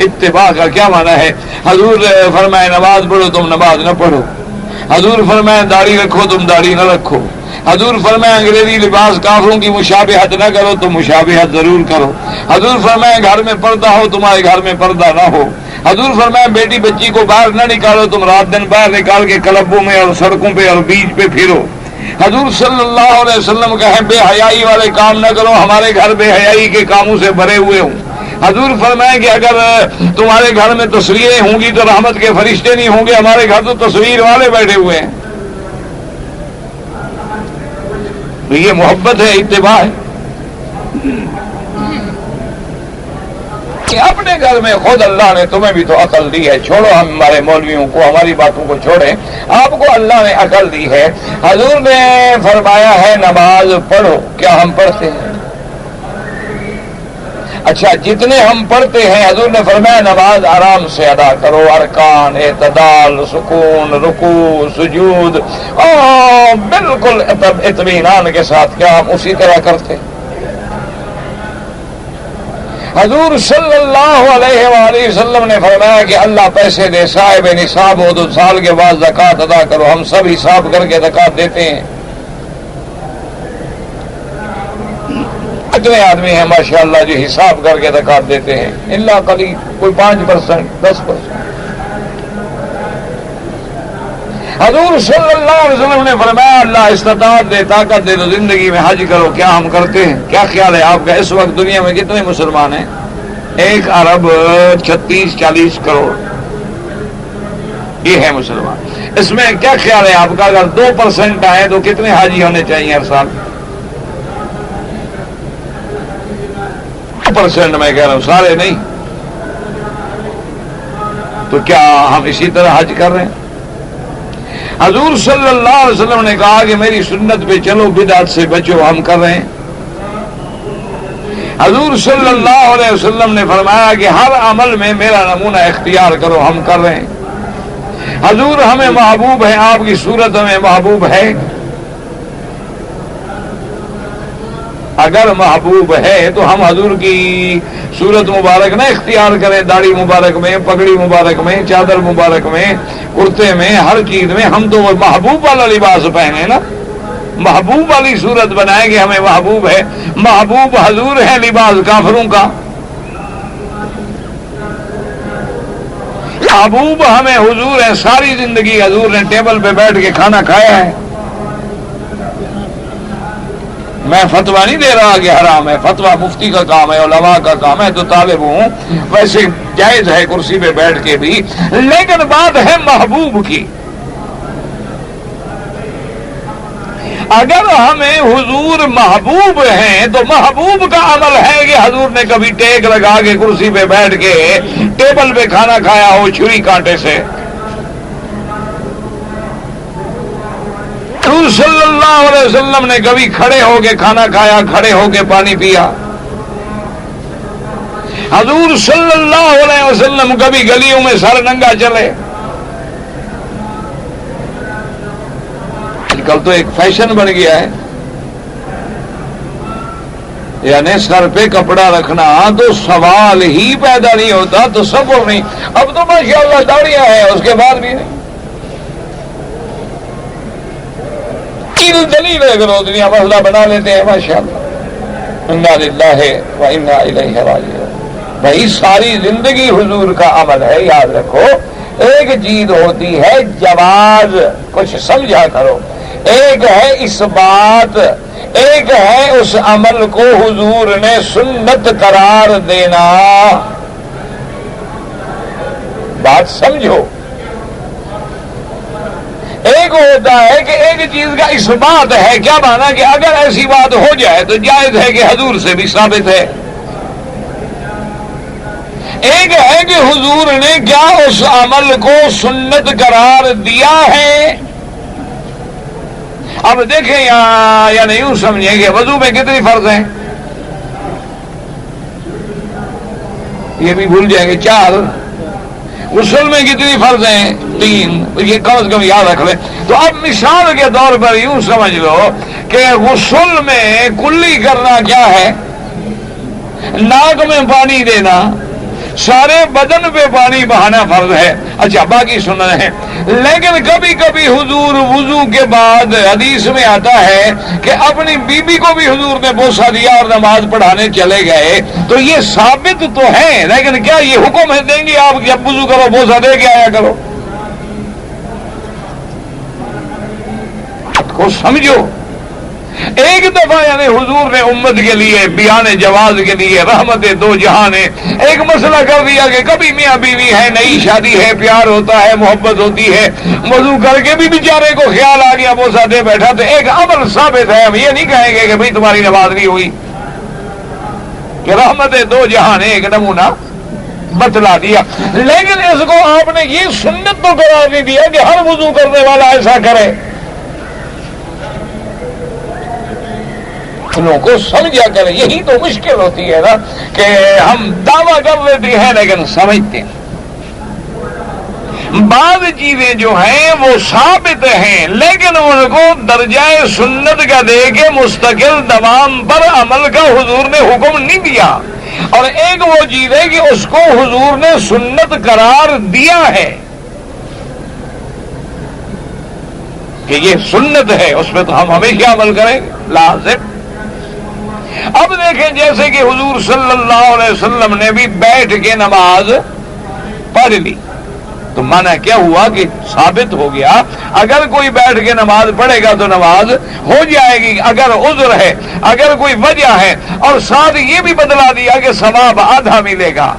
اتباع کا کیا معنی ہے؟ حضور فرمائے نماز پڑھو تم نماز نہ پڑھو، حضور فرمائے داڑھی رکھو تم داڑھی نہ رکھو، حضور فرمائے انگریزی لباس کافروں کی مشابہت نہ کرو تو مشابہت ضرور کرو، حضور فرمائے گھر میں پردہ ہو تمہارے گھر میں پردہ نہ ہو، حضور فرمائے بیٹی بچی کو باہر نہ نکالو، تم رات دن باہر نکال کے کلبوں میں اور سڑکوں پہ اور بیچ پہ پھرو۔ حضور صلی اللہ علیہ وسلم کہیں بے حیائی والے کام نہ کرو، ہمارے گھر بے حیائی کے کاموں سے بھرے ہوئے ہوں۔ حضور فرمائے کہ اگر تمہارے گھر میں تصویریں ہوں گی تو رحمت کے فرشتے نہیں ہوں گے، ہمارے گھر تو تصویر والے بیٹھے ہوئے ہیں۔ تو یہ محبت ہے، اتباع ہے کہ اپنے گھر میں خود اللہ نے تمہیں بھی تو عقل دی ہے، چھوڑو ہمارے مولویوں کو، ہماری باتوں کو چھوڑیں، آپ کو اللہ نے عقل دی ہے۔ حضور نے فرمایا ہے نماز پڑھو، کیا ہم پڑھتے ہیں؟ اچھا جتنے ہم پڑھتے ہیں حضور نے فرمایا نماز آرام سے ادا کرو، ارکان، اعتدال، سکون، رکوع، سجود، اور بالکل اطمینان کے ساتھ، کیا ہم اسی طرح کرتے؟ حضور صلی اللہ علیہ وآلہ وسلم نے فرمایا کہ اللہ پیسے دے، صاحب نصاب ہو تو سال کے بعد زکوٰۃ ادا کرو، ہم سب حساب کر کے زکوٰۃ دیتے ہیں۔ اتنے آدمی ہیں ماشاءاللہ جو حساب کر کے زکوٰۃ دیتے ہیں، اللہ قلیل، کوئی 5%، 10%۔ حضور صلی اللہ علیہ وسلم نے فرمایا اللہ استطاعت دے، طاقت دے تو زندگی میں حج کرو. کیا ہم کرتے ہیں؟ کیا خیال ہے آپ کا اس وقت دنیا میں کتنے مسلمان ہیں؟ 1 ارب 36-40 کروڑ یہ ہے مسلمان. اس میں کیا خیال ہے آپ کا؟ اگر 2% آئے تو کتنے حاجی ہونے چاہیے ہر سال؟ 2% میں کہہ رہا ہوں، سارے نہیں. تو کیا ہم اسی طرح حج کر رہے ہیں؟ حضور صلی اللہ علیہ وسلم نے کہا کہ میری سنت پہ چلو، بدعت سے بچو، ہم کر رہے ہیں. حضور صلی اللہ علیہ وسلم نے فرمایا کہ ہر عمل میں میرا نمونہ اختیار کرو، ہم کر رہے ہیں. حضور ہمیں محبوب ہے، آپ کی صورت ہمیں محبوب ہے. اگر محبوب ہے تو ہم حضور کی صورت مبارک نہ اختیار کریں، داڑھی مبارک میں، پگڑی مبارک میں، چادر مبارک میں، کرتے میں، ہر چیز میں. ہم تو محبوب والا لباس پہنے نا، محبوب والی صورت بنائیں گے. ہمیں محبوب ہے، محبوب حضور ہے لباس کافروں کا. محبوب ہمیں حضور ہے، ساری زندگی حضور نے ٹیبل پہ بیٹھ کے کھانا کھایا ہے. میں فتویٰ نہیں دے رہا کہ حرام ہے، فتویٰ مفتی کا کام ہے، علماء کا کام ہے، تو طالب ہوں. ویسے جائز ہے کرسی پہ بیٹھ کے بھی، لیکن بات ہے محبوب کی. اگر ہمیں حضور محبوب ہیں تو محبوب کا عمل ہے کہ حضور نے کبھی ٹیک لگا کے کرسی پہ بیٹھ کے ٹیبل پہ کھانا کھایا ہو چھری کانٹے سے. حضور صلی اللہ علیہ وسلم نے کبھی کھڑے ہو کے کھانا کھایا، کھڑے ہو کے پانی پیا. حضور صلی اللہ علیہ وسلم کبھی گلیوں میں سر ننگا چلے. آج کل تو ایک فیشن بن گیا ہے، یعنی سر پہ کپڑا رکھنا تو سوال ہی پیدا نہیں ہوتا، تصور نہیں. اب تو ماشاءاللہ داڑیاں ہیں، اس کے بعد بھی نہیں. دلیل ہے کرو، دنیا مسئلہ بنا لیتے ہیں ماشاءاللہ. انا للہ و انا الیہ راجعون. بھائی ساری زندگی حضور کا عمل ہے. یاد رکھو، ایک چیز ہوتی ہے جواز، کچھ سمجھا کرو. ایک ہے اس بات، ایک ہے اس عمل کو حضور نے سنت قرار دینا. بات سمجھو. ایک ہوتا ہے کہ ایک چیز کا اس بات ہے، کیا مانا کہ اگر ایسی بات ہو جائے تو جائز ہے کہ حضور سے بھی ثابت ہے. ایک ہے کہ حضور نے کیا اس عمل کو سنت قرار دیا ہے. اب دیکھیں یعنی یوں سمجھیں کہ وضو میں کتنی فرض ہیں، یہ بھی بھول جائیں گے. 4. غسل میں کتنی فرض ہیں؟ 3. یہ کم از کم یاد رکھ لیں. تو اب مثال کے طور پر یوں سمجھ لو کہ غسل میں کلی کرنا کیا ہے؟ ناک میں پانی دینا، سارے بدن پہ پانی بہانا فرض ہے. اچھا باقی سننا ہے. لیکن کبھی کبھی حضور وضو کے بعد حدیث میں آتا ہے کہ اپنی بیوی کو بھی حضور نے بوسہ دیا اور نماز پڑھانے چلے گئے. تو یہ ثابت تو ہے، لیکن کیا یہ حکم ہے دیں گے آپ جب وضو کرو بوسہ دے کے آیا کرو؟ کو سمجھو. ایک دفعہ یعنی حضور نے امت کے لیے بیان جواز کے لیے رحمت دو جہاں نے ایک مسئلہ کر دیا کہ کبھی میاں بیوی ہے، نئی شادی ہے، پیار ہوتا ہے، محبت ہوتی ہے، وضو کر کے بھی بیچارے کو خیال آ گیا بوسہ دے بیٹھا. تو ایک عمل ثابت ہے. ہم یہ نہیں کہیں گے کہ بھئی تمہاری نماز نہیں ہوئی، کہ رحمت دو جہاں نے ایک نمونہ بتلا دیا. لیکن اس کو آپ نے یہ سنت تو قرار نہیں دیا کہ ہر وضو کرنے والا ایسا کرے. انہوں کو سمجھا کریں. یہی تو مشکل ہوتی ہے نا کہ ہم دعویٰ کر لیتے ہیں لیکن سمجھتے ہیں. بعض چیزیں جو ہیں وہ ثابت ہیں لیکن ان کو درجہ سنت کا دے کے مستقل دوام پر عمل کا حضور نے حکم نہیں دیا. اور ایک وہ چیز ہے کہ اس کو حضور نے سنت قرار دیا ہے کہ یہ سنت ہے، اس پہ تو ہم ہمیشہ عمل کریں گے لازم. اب دیکھیں جیسے کہ حضور صلی اللہ علیہ وسلم نے بھی بیٹھ کے نماز پڑھ لی. تو مانا کیا ہوا کہ ثابت ہو گیا اگر کوئی بیٹھ کے نماز پڑھے گا تو نماز ہو جائے گی اگر عذر ہے، اگر کوئی وجہ ہے، اور ساتھ یہ بھی بدلا دیا کہ ثواب آدھا ملے گا،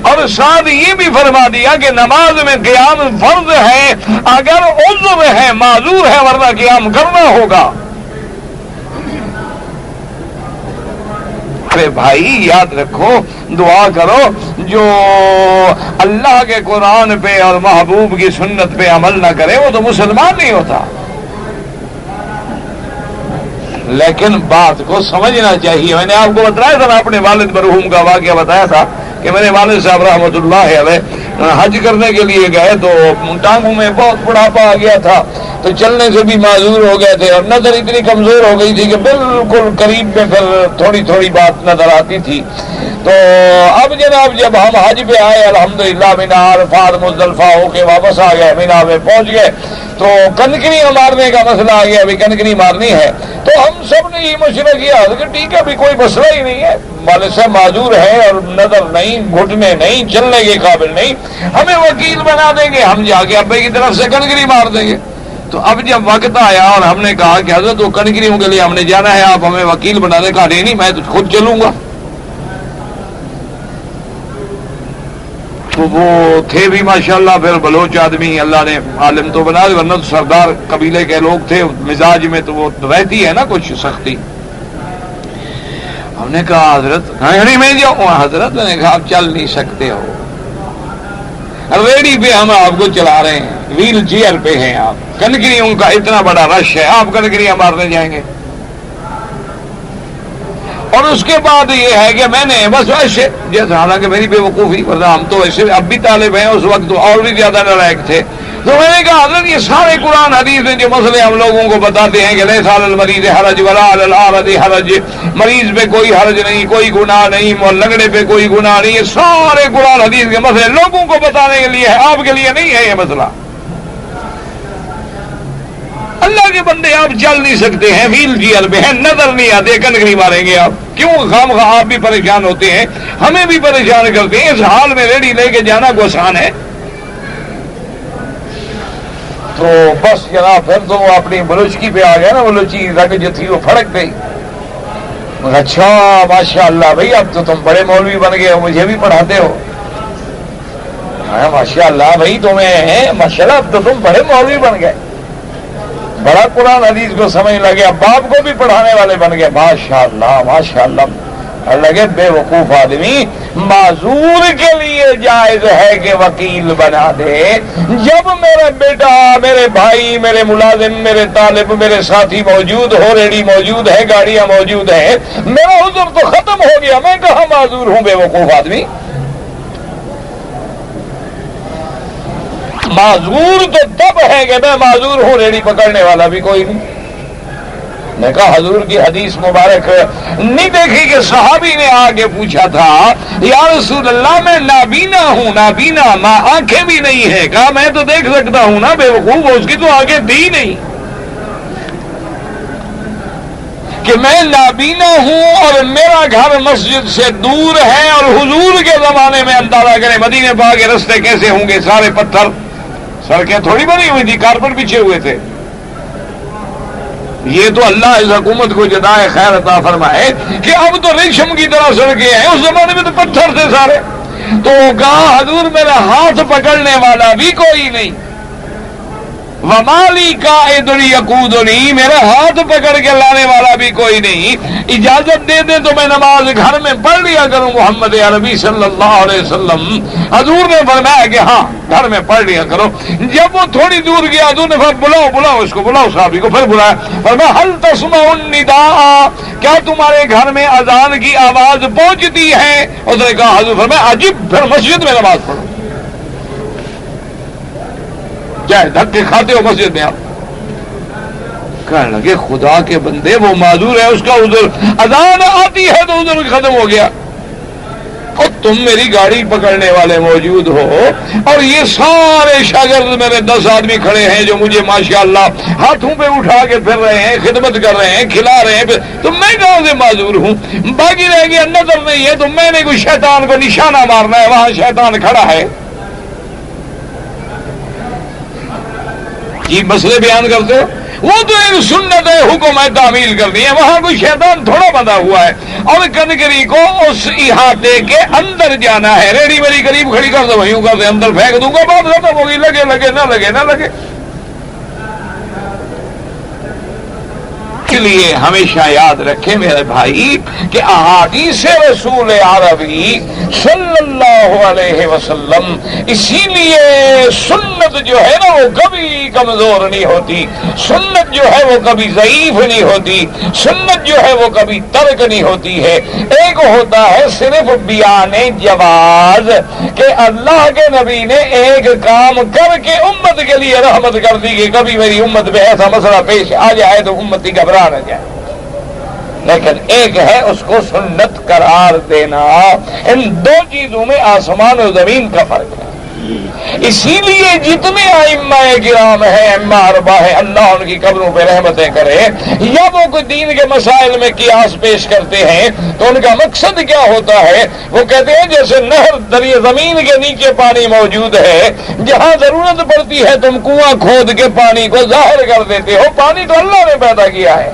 اور ساتھ یہ بھی فرما دیا کہ نماز میں قیام فرض ہے، اگر عذر ہے معذور ہے ورنہ قیام کرنا ہوگا۔ ارے بھائی یاد رکھو، دعا کرو، جو اللہ کے قرآن پہ اور محبوب کی سنت پہ عمل نہ کرے وہ تو مسلمان نہیں ہوتا۔ لیکن بات کو سمجھنا چاہیے۔ میں نے آپ کو بتایا تھا نا، اپنے والد مرحوم کا واقعہ بتایا تھا کہ میرے والد صاحب رحمۃ اللہ علیہ حج کرنے کے لیے گئے تو ٹانگوں میں بہت بڑھاپا آ گیا تھا، تو چلنے سے بھی معذور ہو گئے تھے، اور نظر اتنی کمزور ہو گئی تھی کہ بالکل قریب میں پھر تھوڑی تھوڑی بات نظر آتی تھی۔ تو اب جناب جب ہم حج پہ آئے الحمدللہ، مینا عرفات مزدلفہ ہو کے واپس آ گئے، مینا میں پہنچ گئے تو کنکریاں مارنے کا مسئلہ آ گیا، ابھی کنکری مارنی ہے۔ تو ہم سب نے یہ مشورہ کیا کہ ٹھیک ہے ابھی کوئی مسئلہ ہی نہیں ہے، والد صاحب معذور ہے اور نظر نہیں، گھٹنے نہیں، چلنے کے قابل نہیں، ہمیں وکیل بنا دیں گے، ہم جا کے ابے کی طرف سے کنکری مار دیں گے۔ تو اب جب وقت آیا اور ہم نے کہا کہ حضرت وہ کنکریوں کے لیے ہم نے جانا ہے، آپ ہمیں وکیل بنا دیں، کہا نہیں میں تو خود چلوں گا۔ تو وہ تھے بھی ماشاءاللہ پھر بلوچ آدمی، اللہ نے عالم تو بنا دے، ورنہ تو سردار قبیلے کے لوگ تھے، مزاج میں تو وہ رہتی ہے نا کچھ سختی۔ ہم نے کہا حضرت نہیں میں جاؤں، حضرت نے کہا آپ چل نہیں سکتے ہو، ریڈی پہ ہم آپ کو چلا رہے ہیں، ویل چیئر پہ ہیں آپ، کنکریوں کا اتنا بڑا رش ہے، آپ کنکریاں مارنے جائیں گے؟ اور اس کے بعد یہ ہے کہ میں نے بس ایسے جیسے، حالانکہ میری بے وقوفی، ورنہ ہم تو ایسے اب بھی طالب ہیں، اس وقت تو اور بھی زیادہ نالائق تھے، تو میں نے کہا حضرت یہ سارے قرآن حدیث میں جو مسئلے ہم لوگوں کو بتاتے ہیں کہ لیس علی المریض حرج ولا علی الأعرج حرج، مریض پہ کوئی حرج نہیں، کوئی گناہ نہیں، لنگڑے پہ کوئی گناہ نہیں، یہ سارے قرآن حدیث کے مسئلے لوگوں کو بتانے کے لیے ہے، آپ کے لیے نہیں ہے یہ مسئلہ۔ اللہ کے بندے آپ چل نہیں سکتے ہیں، ویل چیئر پہ ہیں، نظر نہیں آتے، کنکری ماریں گے آپ، کیوں خواہ آپ بھی پریشان ہوتے ہیں، ہمیں بھی پریشان کرتے ہیں، اس حال میں ریڈی لے کے جانا کو آسان ہے؟ تو بس جناب پھر تو وہ اپنی بلوچکی پہ آ گیا نا، بلوچی رگ جو تھی وہ پھڑک گئی۔ اچھا ماشاء اللہ بھائی اب تو تم بڑے مولوی بن گئے ہو، مجھے بھی پڑھاتے ہو۔ ماشاء اللہ بھائی تمہیں ماشاء اللہ اب تو تم بڑے مولوی بن گئے، بڑا قرآن حدیث کو سمجھ لگے، اب باپ کو بھی پڑھانے والے بن گئے، ماشاء اللہ ماشاء اللہ۔ لگے بے وقوف آدمی، معذور کے لیے جائز ہے کہ وکیل بنا دے، جب میرا بیٹا، میرے بھائی، میرے ملازم، میرے طالب، میرے ساتھی موجود ہو، ریڈی موجود ہے، گاڑیاں موجود ہیں، میرا عذر تو ختم ہو گیا، میں کہاں معذور ہوں؟ بے وقوف آدمی، معذور تو تب ہے کہ میں معذور ہوں، ریڈی پکڑنے والا بھی کوئی نہیں۔ میں کہا حضور کی حدیث مبارک نہیں دیکھی کہ صحابی نے آگے پوچھا تھا یا رسول اللہ میں نابینا ہوں، نابینا ماں آنکھیں بھی نہیں ہے، کہا میں تو دیکھ سکتا ہوں نا، بے وقوف اس کی تو آنکھیں دی نہیں، کہ میں نابینا ہوں اور میرا گھر مسجد سے دور ہے، اور حضور کے زمانے میں اندازہ کریں مدینے پاک کے رستے کیسے ہوں گے، سارے پتھر، سڑکیں تھوڑی بنی ہوئی تھی، کارپیٹ بچھے ہوئے تھے۔ یہ تو اللہ اس حکومت کو جزائے خیر عطا فرمائے کہ اب تو ریشم کی طرح سڑکیں ہیں، اس زمانے میں تو پتھر تھے سارے۔ تو کہا حضور میرا ہاتھ پکڑنے والا بھی کوئی نہیں، ومالی قائد یقودنی، میرا ہاتھ پکڑ کے لانے والا بھی کوئی نہیں، اجازت دے دیں تو میں نماز گھر میں پڑھ لیا کروں محمد عربی صلی اللہ علیہ وسلم۔ حضور نے فرمایا کہ ہاں گھر میں پڑھ لیا کرو۔ جب وہ تھوڑی دور گیا حضور نے فرمایا بلاؤ اس کو، بلاؤ صحابی کو، پھر بلایا، فرمایا هل تسمع النداء، کیا تمہارے گھر میں اذان کی آواز پہنچتی ہے؟ اس نے کہا حضور، فرمایا عجیب، پھر مسجد میں نماز پڑھو، چاہے دھکے کھاتے ہو مسجد میں۔ آپ کہنے لگے خدا کے بندے وہ معذور ہے، اس کا عذر، اذان آتی ہے تو عذر ختم ہو گیا۔ اور تم میری گاڑی پکڑنے والے موجود ہو اور یہ سارے شاگرد میرے 10 آدمی کھڑے ہیں جو مجھے ماشاءاللہ ہاتھوں پہ اٹھا کے پھر رہے ہیں، خدمت کر رہے ہیں، کھلا رہے ہیں، تو میں کہاں سے معذور ہوں؟ باقی رہ گیا نظر نہیں ہے تو میں نے کوئی شیطان کو نشانہ مارنا ہے، وہاں شیطان کھڑا ہے۔ یہ مسئلے بیان کرتے ہو، وہ تو ایک سنت ہے، حکم ہے، تعمیل کرنی ہے، وہاں کوئی شیطان تھوڑا بندہ ہوا ہے۔ اور کنکری کو اس احاطے کے اندر جانا ہے، ریڑی میری قریب کھڑی کر دو، وہیں کر دے اندر پھینک دوں گا، بات ختم ہوگی، لگے لگے نہ لگے نہ لگے۔ اس لیے ہمیشہ یاد رکھیں میرے بھائی کہ احادیث رسول عربی صلی اللہ علیہ وسلم، اسی لیے سنت جو ہے نا وہ کبھی کمزور نہیں ہوتی، سنت جو ہے وہ کبھی ضعیف نہیں ہوتی، سنت جو ہے وہ کبھی ترک نہیں ہوتی ہے۔ ایک ہوتا ہے صرف بیان جواز کہ اللہ کے نبی نے ایک کام کر کے امت کے لیے رحمت کر دی کہ کبھی میری امت میں ایسا مسئلہ پیش آ جائے تو امتی گھبرا نہ جائے، لیکن ایک ہے اس کو سنت قرار دینا۔ ان دو چیزوں میں آسمان و زمین کا فرق ہے۔ اسی لیے جتنے ائمہ کرام ہیں، ائمہ اربعہ ہیں، اللہ ان کی قبروں پہ رحمتیں کرے، یا وہ کوئی دین کے مسائل میں قیاس پیش کرتے ہیں تو ان کا مقصد کیا ہوتا ہے؟ وہ کہتے ہیں جیسے نہر دریا زمین کے نیچے پانی موجود ہے، جہاں ضرورت پڑتی ہے تم کنواں کھود کے پانی کو ظاہر کر دیتے ہو، پانی تو اللہ نے پیدا کیا ہے،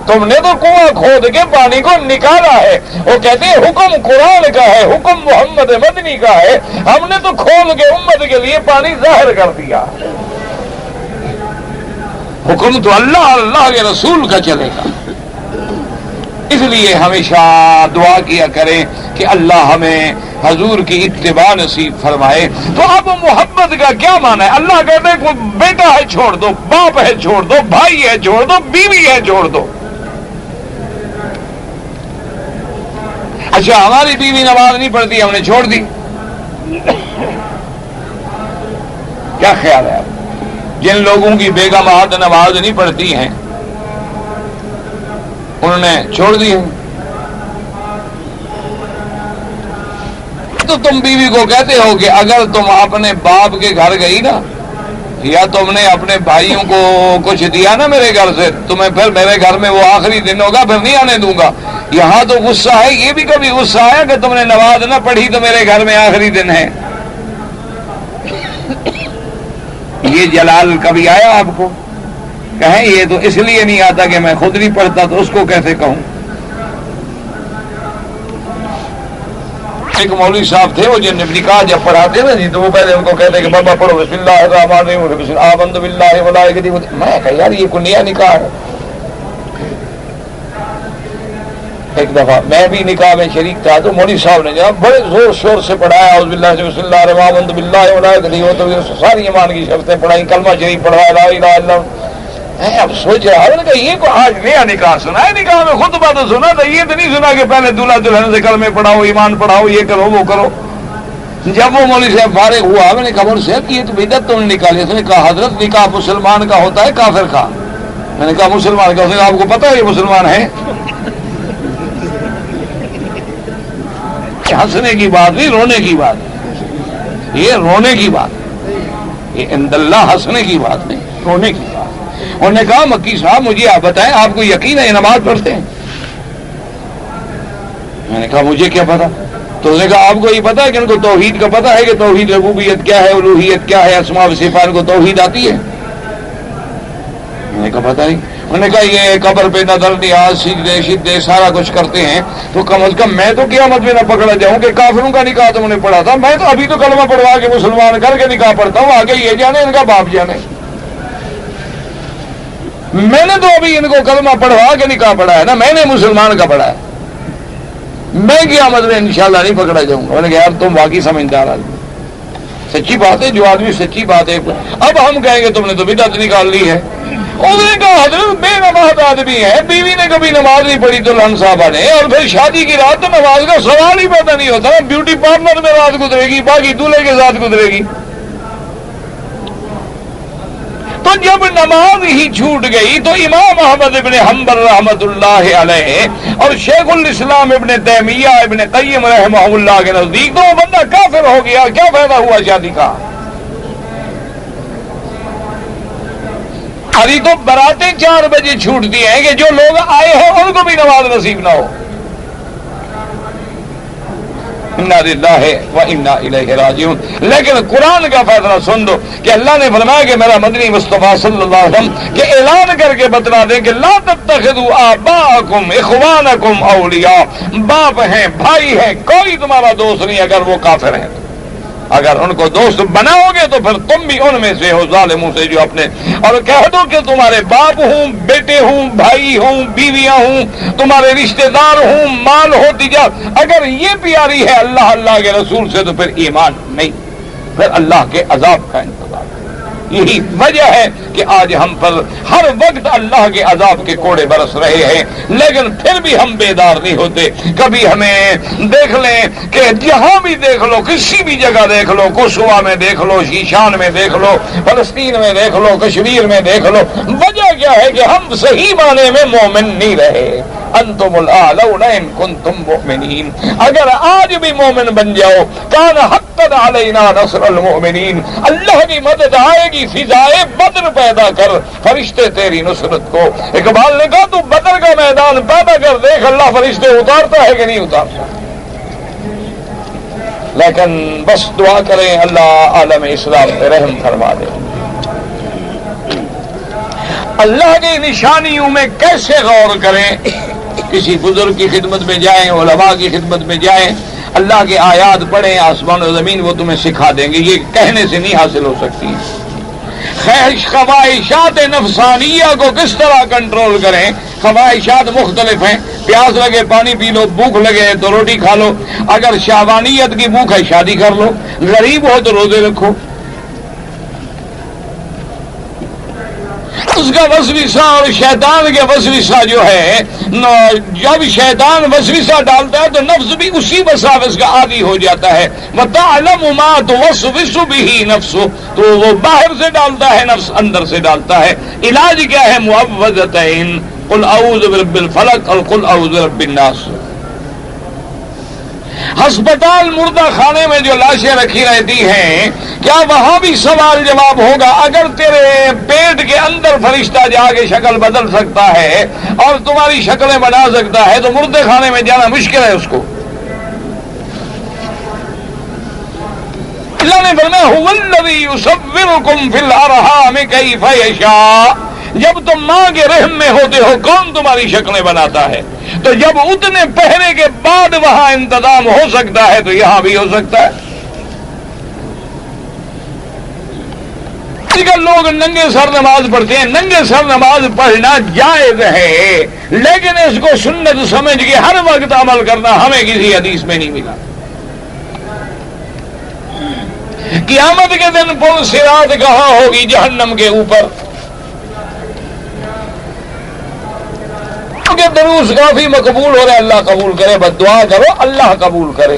تم نے تو کنواں کھود کے پانی کو نکالا ہے۔ وہ کہتے ہیں حکم قرآن کا ہے، حکم محمد مدنی کا ہے، ہم نے تو کھول کے امت کے لیے پانی ظاہر کر دیا۔ حکم تو اللہ کے رسول کا چلے گا۔ اس لیے ہمیشہ دعا کیا کریں کہ اللہ ہمیں حضور کی اتباع نصیب فرمائے۔ تو اب محبت کا کیا معنی ہے؟ اللہ کہتے ہیں کوئی بیٹا ہے چھوڑ دو، باپ ہے چھوڑ دو، بھائی ہے چھوڑ دو، بیوی ہے چھوڑ دو۔ اچھا ہماری بیوی نماز نہیں پڑھتی، ہم نے چھوڑ دی، کیا خیال ہے آپ؟ جن لوگوں کی بیگمات نماز نہیں پڑھتی ہیں انہوں نے چھوڑ دی ہے، تو تم بیوی کو کہتے ہو کہ اگر تم اپنے باپ کے گھر گئی نا، یا تم نے اپنے بھائیوں کو کچھ دیا نا میرے گھر سے، تمہیں پھر میرے گھر میں وہ آخری دن ہوگا، پھر نہیں آنے دوں گا۔ یہاں تو غصہ ہے، یہ بھی کبھی غصہ آیا کہ تم نے نماز نہ پڑھی تو میرے گھر میں آخری دن ہے؟ یہ جلال کبھی آیا آپ کو؟ کہیں یہ تو اس لیے نہیں آتا کہ میں خود نہیں پڑھتا تو اس کو کیسے کہوں؟ ایک مولوی صاحب تھے، وہ جو نکاح جب پڑھاتے نا جی تو وہ پہلے ان کو کہتے کہ بابا پڑھو بسم اللہ الرحمن الرحیم آمنت باللہ وملائکتہ۔ میں کہا یار یہ کوئی نیا نکاح ہے۔ ایک دفعہ میں بھی نکاح میں شریک تھا تو مولوی صاحب نے جناب بڑے زور شور سے پڑھایا اعوذ باللہ سے بسم اللہ الرحمن آمنت باللہ وملائکتہ، وہ تو ساری ایمان کی شرطیں پڑھائیں، کلمہ شریف پڑھوایا لا الہ الا اللہ۔ اب سوچ رہا ہوں کہ یہ کو آج نیا نکاح سنا ہے، نکاح میں خطبہ تو سنا تھا، یہ تو نہیں سنا کہ پہلے دولہا دلہن سے کلمے پڑھاؤ، ایمان پڑھاؤ، یہ کرو وہ کرو۔ جب وہ مولوی صاحب فارغ ہوا میں نے کہا مولوی صاحب یہ تو بدعت تم نے نکالی۔ اس نے کہا حضرت نکاح مسلمان کا ہوتا ہے کافر کا۔ میں نے کہا مسلمان کا؟ اس نے کہا آپ کو پتا ہے یہ مسلمان ہے؟ ہنسنے کی بات نہیں، رونے کی بات، یہ رونے کی بات، یہ عند اللہ ہنسنے کی بات نہیں، رونے کی بات۔ انہوں نے کہا مکی صاحب مجھے آپ بتائیں آپ کو یقین ہے یہ نماز پڑھتے ہیں؟ میں نے کہا مجھے کیا پتا۔ تو اس نے کہا آپ کو یہ پتا ہے کہ ان کو توحید کا پتا ہے کہ توحید ربوبیت کیا ہے، الوہیت کیا ہے، اسماء و صفات، ان کو توحید آتی ہے؟ میں نے کہا پتا نہیں۔ انہوں نے کہا یہ قبر پہ نظر نیاز سجدے شدے سارا کچھ کرتے ہیں، تو کم از کم میں تو قیامت میں نہ پکڑا جاؤں کہ کافروں کا نکاح تم نے پڑھا تھا، میں تو ابھی تو کلمہ پڑھوا کے مسلمان کر کے نکاح پڑھتا ہوں، آگے یہ جانے ان کا باپ جانے۔ میں نے تو ابھی ان کو کلمہ پڑھوا کے نکاح پڑھا ہے نا، میں نے مسلمان کا پڑھا ہے، میں قیامت میں انشاءاللہ نہیں پکڑا جاؤں گا۔ میں نے کہا یار تم واقعی سمجھدار آدمی، سچی بات ہے، جو آدمی سچی بات ہے۔ اب ہم کہیں گے تم نے تو بدعت نکال لی ہے۔ انہوں نے کہا حضرت بے نماز آدمی ہے، بیوی نے کبھی نماز نہیں پڑھی تو لہن صاحبہ نے، اور پھر شادی کی رات تو نماز کا سوال ہی پیدا نہیں ہوتا، بیوٹی پارلر میں رات گزرے گی، باقی دولہے کے ساتھ گزرے گی۔ تو تو جب نماز ہی چھوٹ گئی تو امام احمد ابن حنبل رحمت اللہ علیہ اور شیخ الاسلام ابن تیمیہ ابن قیم رحمہ اللہ کے نزدیک تو وہ بندہ کافر ہو گیا. کیا فائدہ ہوا شادی کا؟ ابھی تو براتیں 4 بجے چھوٹتی ہیں کہ جو لوگ آئے ہیں ان کو بھی نماز نصیب نہ ہو. انا للہ و انا الیہ راجعون. لیکن قرآن کا فیصلہ سن دو کہ اللہ نے فرمایا کہ میرا مدنی مصطفیٰ صلی اللہ علیہ وسلم کہ اعلان کر کے بتلا دیں کہ لا تتخذوا آباءکم اخوانکم اولیاء. باپ ہیں، بھائی ہیں، کوئی تمہارا دوست نہیں اگر وہ کافر ہیں. اگر ان کو دوست بناؤ گے تو پھر تم بھی ان میں سے ہو ظالموں سے جو اپنے. اور کہہ دو کہ تمہارے باپ ہوں، بیٹے ہوں، بھائی ہوں، بیویاں ہوں، تمہارے رشتہ دار ہوں، مال ہو، تجارت، اگر یہ پیاری ہے اللہ کے رسول سے تو پھر ایمان نہیں، پھر اللہ کے عذاب کا انتظار. یہی وجہ ہے کہ آج ہم پر ہر وقت اللہ کے عذاب کے کوڑے برس رہے ہیں، لیکن پھر بھی ہم بیدار نہیں ہوتے. کبھی ہمیں دیکھ لیں کہ جہاں بھی دیکھ لو، کسی بھی جگہ دیکھ لو، کوسووا میں دیکھ لو، شیشان میں دیکھ لو، فلسطین میں دیکھ لو، کشمیر میں دیکھ لو. وجہ کیا ہے کہ ہم صحیح معنی میں مومن نہیں رہے. انتم الاعلون ان کنتم مؤمنین. اگر آج بھی مومن بن جاؤ، کان حقا علینا نصر المؤمنین. اللہ کی مدد آئے گی. فضائے بدر پیدا کر، فرشتے تیری نصرت کو. اقبال نے کہا تو بدر کا میدان پیدا کر، دیکھ اللہ فرشتے اتارتا ہے کہ نہیں اتارتا. لیکن بس دعا کریں اللہ عالم اسلام پہ رحم فرما دے. اللہ کی نشانیوں میں کیسے غور کریں؟ کسی بزرگ کی خدمت میں جائیں، علماء کی خدمت میں جائیں، اللہ کے آیات پڑھیں، آسمان و زمین وہ تمہیں سکھا دیں گے. یہ کہنے سے نہیں حاصل ہو سکتی. خواہشات نفسانیہ کو کس طرح کنٹرول کریں؟ خواہشات مختلف ہیں. پیاس لگے پانی پی لو، بھوک لگے تو روٹی کھا لو. اگر شہوانیت کی بھوک ہے شادی کر لو، غریب ہو تو روزے رکھو. اس کا وسوسہ اور شیطان کے وسوسہ جو ہے، جب شیطان وسوسہ ڈالتا ہے تو نفس بھی اسی وساوس کا عادی ہو جاتا ہے. وَتَعْلَمُ مَا تُوَسْوِسُ بِهِ نَفْسُ. تو وہ باہر سے ڈالتا ہے، نفس اندر سے ڈالتا ہے. علاج کیا ہے؟ معوذتین، قل اعوذ برب الفلق اور قل اعوذ برب الناس. ہسپتال مردہ خانے میں جو لاشیں رکھی رہتی ہیں، کیا وہاں بھی سوال جواب ہوگا؟ اگر تیرے پیٹ کے اندر فرشتہ جا کے شکل بدل سکتا ہے اور تمہاری شکلیں بنا سکتا ہے تو مردے خانے میں جانا مشکل ہے اس کو. اللہ نے فرمایا هو الذی یصورکم فی الارحام کیف یشاء. جب تم ماں کے رحم میں ہوتے ہو کون تمہاری شکلیں بناتا ہے؟ تو جب اتنے پہرے کے بعد وہاں انتظام ہو سکتا ہے تو یہاں بھی ہو سکتا ہے. آج کل لوگ ننگے سر نماز پڑھتے ہیں. ننگے سر نماز پڑھنا جائز ہے، لیکن اس کو سنت سمجھ کے ہر وقت عمل کرنا ہمیں کسی حدیث میں نہیں ملا. قیامت کے دن پل صراط کہاں ہوگی؟ جہنم کے اوپر. کہ دروس کافی مقبول ہو رہے، اللہ قبول کرے. بس دعا کرو اللہ قبول کرے.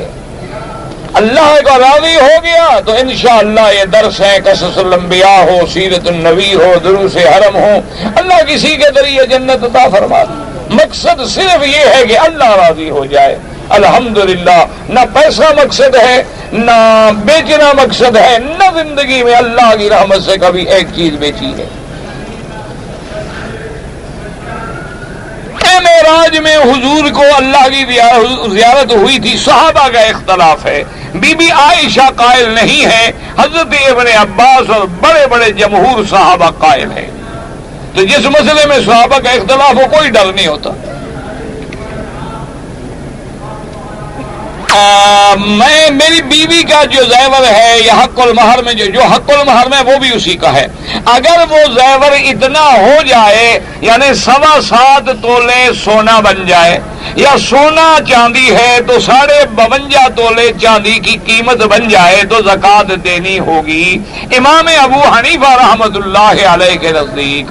اللہ کا راضی ہو گیا تو انشاءاللہ یہ درس ہے، قصص الانبیاء ہو، سیرت النبی ہو، دروس حرم ہو، اللہ کسی کے ذریعے جنت عطا فرما دے. مقصد صرف یہ ہے کہ اللہ راضی ہو جائے. الحمدللہ نہ پیسہ مقصد ہے، نہ بیچنا مقصد ہے، نہ زندگی میں اللہ کی رحمت سے کبھی ایک چیز بیچی ہے. معراج میں حضور کو اللہ کی زیارت ہوئی تھی. صحابہ کا اختلاف ہے. بی بی عائشہ قائل نہیں ہے، حضرت ابن عباس اور بڑے بڑے جمہور صحابہ قائل ہیں. تو جس مسئلے میں صحابہ کا اختلاف ہو کوئی ڈر نہیں ہوتا. میری بیوی کا جو زیور ہے یا حق المہر میں جو حق المہر میں وہ بھی اسی کا ہے. اگر وہ زیور اتنا ہو جائے یعنی 7.25 تولے سونا بن جائے، یا سونا چاندی ہے تو 52 تولے چاندی کی قیمت بن جائے تو زکوٰۃ دینی ہوگی. امام ابو حنیفہ رحمت اللہ علیہ کے نزدیک،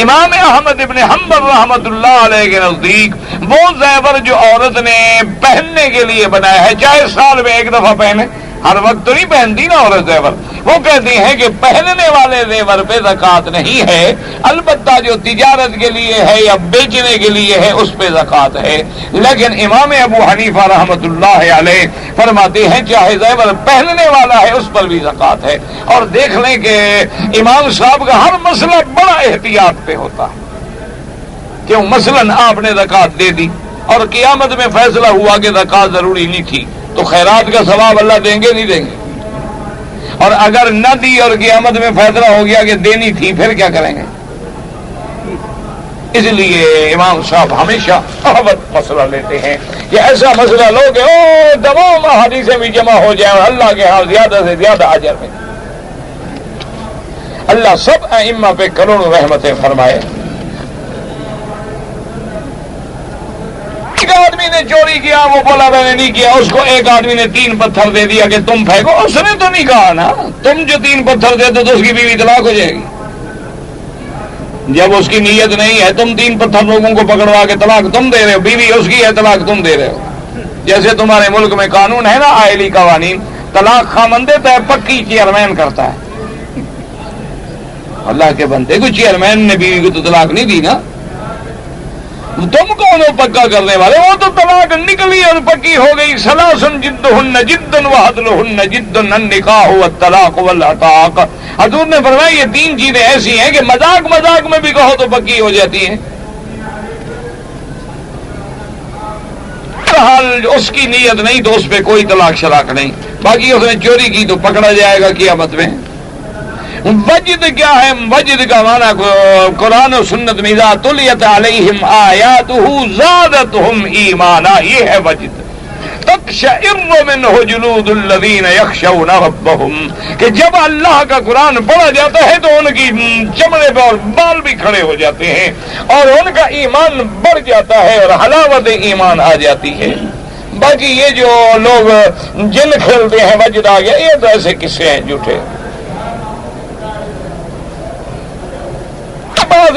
امام احمد ابن حنبل رحمت اللہ علیہ کے نزدیک وہ زیور جو عورت نے پہننے کے لیے بنایا ہے، چاہے سال میں ایک دفعہ پہنے، ہر وقت تو نہیں پہنتی نا عورت زیور، وہ کہتے ہیں کہ پہننے والے زیور پہ زکوٰۃ نہیں ہے، البتہ جو تجارت کے لیے ہے یا بیچنے کے لیے ہے اس پہ زکوٰۃ ہے۔ لیکن امام ابو حنیفہ رحمۃ اللہ علیہ فرماتے ہیں چاہے زیور پہننے والا ہے اس پر بھی زکوٰۃ ہے۔ اور دیکھ لیں کہ امام صاحب کا ہر مسئلہ بڑا احتیاط پہ ہوتا ہے، کیوں؟ مثلاً آپ نے زکوٰۃ دے دی اور قیامت میں فیصلہ ہوا کہ زکوٰۃ ضروری نہیں تھی، تو خیرات کا ثواب اللہ دیں گے نہیں دیں گے؟ اور اگر نہ دی اور قیامت میں فیصلہ ہو گیا کہ دینی تھی، پھر کیا کریں گے؟ اس لیے امام صاحب ہمیشہ احوط مسئلہ لیتے ہیں کہ ایسا مسئلہ لو کہ تمام احادیثیں بھی جمع ہو جائیں اور اللہ کے ہاں زیادہ سے زیادہ اجر میں۔ اللہ سب ائمہ پہ کروڑوں رحمتیں فرمائے۔ ایک آدمی نے چوری کیا، وہ بولا میں نے نہیں کیا، اس کو ایک آدمی نے 3 پتھر دے دیا کہ تم پھینکو، اس نے تو نہیں کہا نا، تم جو 3 پتھر دیتے تو اس کی بیوی طلاق ہو جائے گی۔ جب اس کی نیت نہیں ہے، تم 3 پتھر لوگوں کو پکڑوا کے طلاق تم دے رہے ہو، بیوی اس کی ہے، طلاق تم دے رہے ہو۔ جیسے تمہارے ملک میں قانون ہے نا، آئلی قوانین، طلاق خامن دیتا ہے، پکی چیئرمین کرتا ہے۔ اللہ کے بندے کو چیئرمین نے بیوی کو تو طلاق نہیں دی نا، تم کون ہو پکا کرنے والے؟ وہ تو طلاق نکلی اور پکی ہو گئی۔ ثلاثن جدہن جدن وعدلہن جدن النکاح والطلاق والعتاق۔ حضور نے فرمایا یہ 3 چیزیں ایسی ہیں کہ مذاق مذاق میں بھی کہو تو پکی ہو جاتی ہیں۔ بہرحال اس کی نیت نہیں تو اس پہ کوئی طلاق شلاق نہیں، باقی اس نے چوری کی تو پکڑا جائے گا قیامت میں۔ وجد کیا ہے؟ وجد کا معنی قرآن و سنت میں اذا تلیت علیہم آیاتہ زادتہم ایمانا، یہ ہے وجد۔ تقشعر منہ جلود الذین یخشون ربہم، کہ جب اللہ کا قرآن پڑھا جاتا ہے تو ان کی چمڑے پہ اور بال بھی کھڑے ہو جاتے ہیں اور ان کا ایمان بڑھ جاتا ہے اور حلاوت ایمان آ جاتی ہے۔ باقی یہ جو لوگ جن کھیلتے ہیں وجد آ گیا، یہ تو ایسے قصے ہیں جھوٹے۔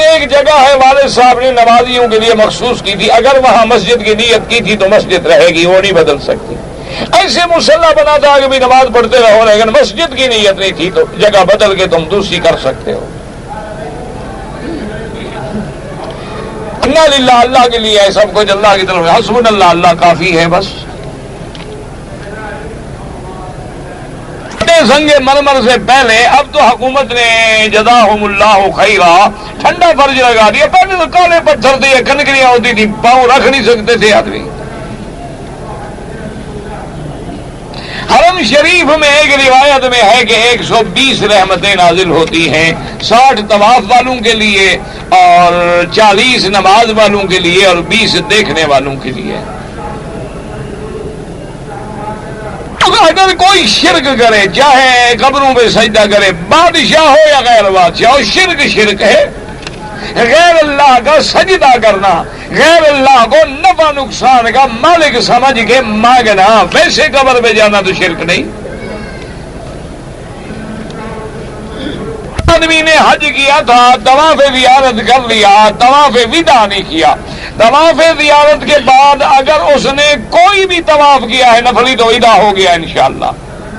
ایک جگہ ہے والد صاحب نے نمازیوں کے لیے مخصوص کی تھی، اگر وہاں مسجد کی نیت کی تھی تو مسجد رہے گی، وہ نہیں بدل سکتی۔ ایسے مصلی بنا تھا کہ بھی نماز پڑھتے رہو، لیکن مسجد کی نیت نہیں تھی تو جگہ بدل کے تم دوسری کر سکتے ہو۔ انا للہ، اللہ کے لیے ہے سب کچھ، اللہ کی طرف حسبنا اللہ، اللہ کافی ہے بس۔ سنگ مرمر سے پہلے اب تو حکومت نے جزاہم اللہ خیرا ٹھنڈا فرج لگا دیا، پہلے تو کالے پتھر تھے، کنکریاں ہوتی تھی، پاؤں رکھ نہیں سکتے تھے آدمی۔ حرم شریف میں ایک روایت میں ہے کہ 120 رحمتیں نازل ہوتی ہیں، 60 طواف والوں کے لیے اور 40 نماز والوں کے لیے اور 20 دیکھنے والوں کے لیے۔ اگر کوئی شرک کرے، چاہے قبروں پہ سجدہ کرے، بادشاہ ہو یا غیر بادشاہ ہو، شرک شرک ہے۔ غیر اللہ کا سجدہ کرنا، غیر اللہ کو نفع نقصان کا مالک سمجھ کے مانگنا، ویسے قبر پہ جانا تو شرک نہیں۔ آدمی نے حج کیا تھا، طواف زیارت کر لیا، طواف وداع نہیں کیا، طواف زیارت کے بعد اگر اس نے کوئی بھی طواف کیا ہے نفلی تو وداع ہو گیا انشاءاللہ،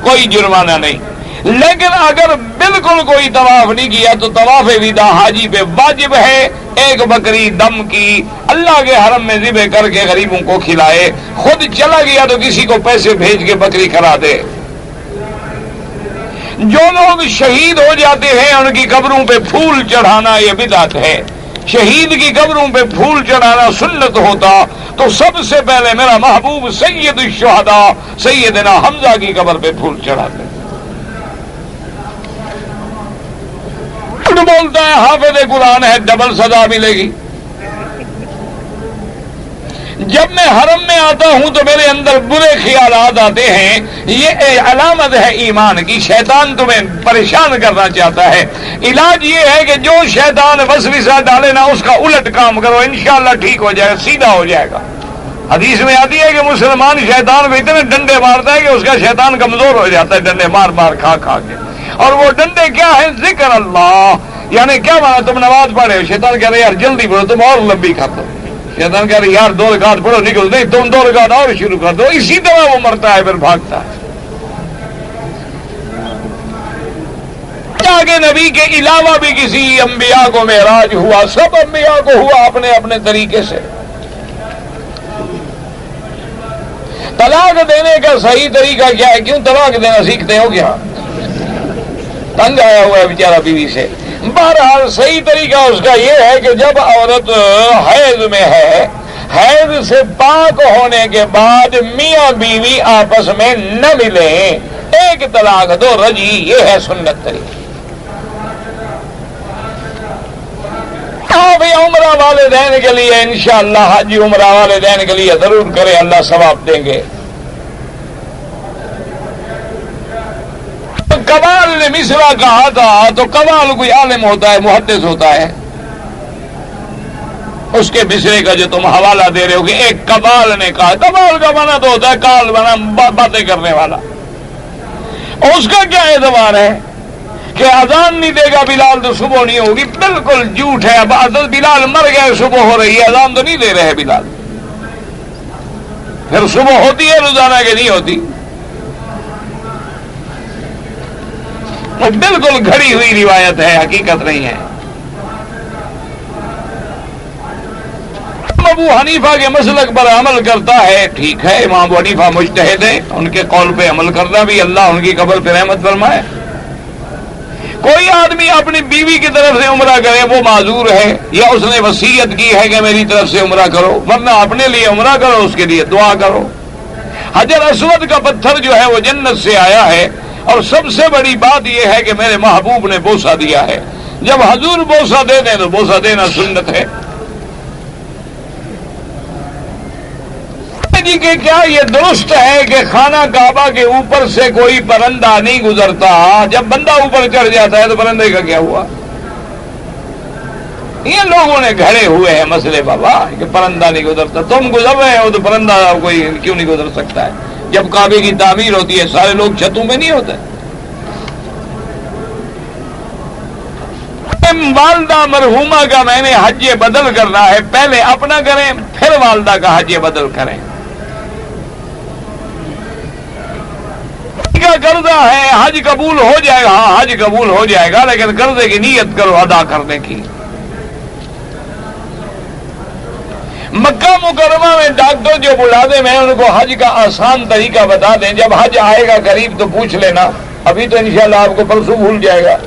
کوئی جرمانہ نہیں۔ لیکن اگر بالکل کوئی طواف نہیں کیا تو طواف وداع حاجی پہ واجب ہے، ایک بکری دم کی اللہ کے حرم میں ذبح کر کے غریبوں کو کھلائے، خود چلا گیا تو کسی کو پیسے بھیج کے بکری کرا دے۔ جو لوگ شہید ہو جاتے ہیں ان کی قبروں پہ پھول چڑھانا یہ بدعت ہے۔ شہید کی قبروں پہ پھول چڑھانا سنت ہوتا تو سب سے پہلے میرا محبوب سید الشہداء سیدنا حمزہ کی قبر پہ پھول چڑھاتے۔ بولتا ہے حافظ قرآن ہے، ڈبل سزا ملے گی۔ جب میں حرم میں آتا ہوں تو میرے اندر برے خیالات آتے ہیں، یہ علامت ہے ایمان کی، شیطان تمہیں پریشان کرنا چاہتا ہے۔ علاج یہ ہے کہ جو شیطان وسوسہ ڈالے نا اس کا الٹ کام کرو، انشاءاللہ ٹھیک ہو جائے گا، سیدھا ہو جائے گا۔ حدیث میں آتی ہے کہ مسلمان شیطان کو اتنے ڈنڈے مارتا ہے کہ اس کا شیطان کمزور ہو جاتا ہے، ڈنڈے مار مار کھا کھا کے۔ اور وہ ڈنڈے کیا ہیں؟ ذکر اللہ، یعنی کیا مانا؟ تم نماز پڑھے ہو، شیطان کہہ رہے یار جلدی پڑھو، تم اور لمبی کر دو۔ شیطان کہہ رہے یار 2 رکعت پڑھو، نکل نہیں، تم 2 رکعت اور شروع کر دو۔ اسی طرح وہ مرتا ہے، پھر بھاگتا ہے۔ کے نبی کے علاوہ بھی کسی انبیاء کو معراج ہوا، سب انبیاء کو ہوا اپنے اپنے طریقے سے۔ طلاق دینے کا صحیح طریقہ کیا ہے؟ کیوں طلاق دینا سیکھتے ہو کیا؟ تنگ آیا ہوا ہے بیچارہ بیوی سے۔ بہرحال صحیح طریقہ اس کا یہ ہے کہ جب عورت حیض میں ہے، حیض سے پاک ہونے کے بعد میاں بیوی آپس میں نہ ملیں، ایک طلاق دو رجی، یہ ہے سنت طریقہ۔ بھی عمرہ والدین کے لیے انشاءاللہ حج عمرہ والدین کے لیے ضرور کرے، اللہ ثواب دیں گے۔ قوال نے مصرع کہا تھا، تو قوال کوئی عالم ہوتا ہے، محدث ہوتا ہے، اس کے مصرے کا جو تم حوالہ دے رہے ہو کہ ایک قوال نے کہا، قوال کا معنی تو ہوتا ہے کال بنا، باتیں کرنے والا، اور اس کا کیا اعتبار ہے کہ اذان نہیں دے گا بلال تو صبح نہیں ہوگی؟ بالکل جھوٹ ہے۔ اب بلال مر گئے، صبح ہو رہی ہے، اذان تو نہیں دے رہے بلال، پھر صبح ہوتی ہے روزانہ کہ نہیں ہوتی؟ بالکل گھڑی ہوئی روایت ہے، حقیقت نہیں ہے۔ ابو حنیفہ کے مسلک پر عمل کرتا ہے، ٹھیک ہے، امام ابو حنیفہ مجتہد ہیں، ان کے قول پہ عمل کرنا بھی، اللہ ان کی قبر پہ رحمت فرمائے۔ کوئی آدمی اپنی بیوی کی طرف سے عمرہ کرے وہ معذور ہے، یا اس نے وصیت کی ہے کہ میری طرف سے عمرہ کرو، ورنہ اپنے لیے عمرہ کرو، اس کے لیے دعا کرو۔ حجر اسود کا پتھر جو ہے وہ جنت سے آیا ہے، اور سب سے بڑی بات یہ ہے کہ میرے محبوب نے بوسہ دیا ہے۔ جب حضور بوسہ دے دیں تو بوسہ دینا سنت ہے۔ جی کہ کیا یہ درست ہے کہ خانہ کعبہ کے اوپر سے کوئی پرندہ نہیں گزرتا؟ جب بندہ اوپر چڑھ جاتا ہے تو پرندے کا کیا ہوا؟ یہ لوگوں نے گھڑے ہوئے ہیں مسئلے بابا کہ پرندہ نہیں گزرتا۔ تم گزر رہے ہو تو پرندہ کوئی کیوں نہیں گزر سکتا ہے؟ جب کعبے کی تعمیر ہوتی ہے سارے لوگ چھتوں میں نہیں ہوتے۔ والدہ مرحومہ کا میں نے حج بدل کرنا ہے، پہلے اپنا کریں پھر والدہ کا حج بدل کریں۔ کا قرضہ ہے، حج قبول ہو جائے گا، ہاں حج قبول ہو جائے گا، لیکن قرضے کی نیت کرو ادا کرنے کی۔ مکہ مکرمہ میں ڈاکٹر جو بلاتے میں ان کو حج کا آسان طریقہ بتا دیں، جب حج آئے گا قریب تو پوچھ لینا، ابھی تو انشاءاللہ آپ کو پرسوں بھول جائے گا۔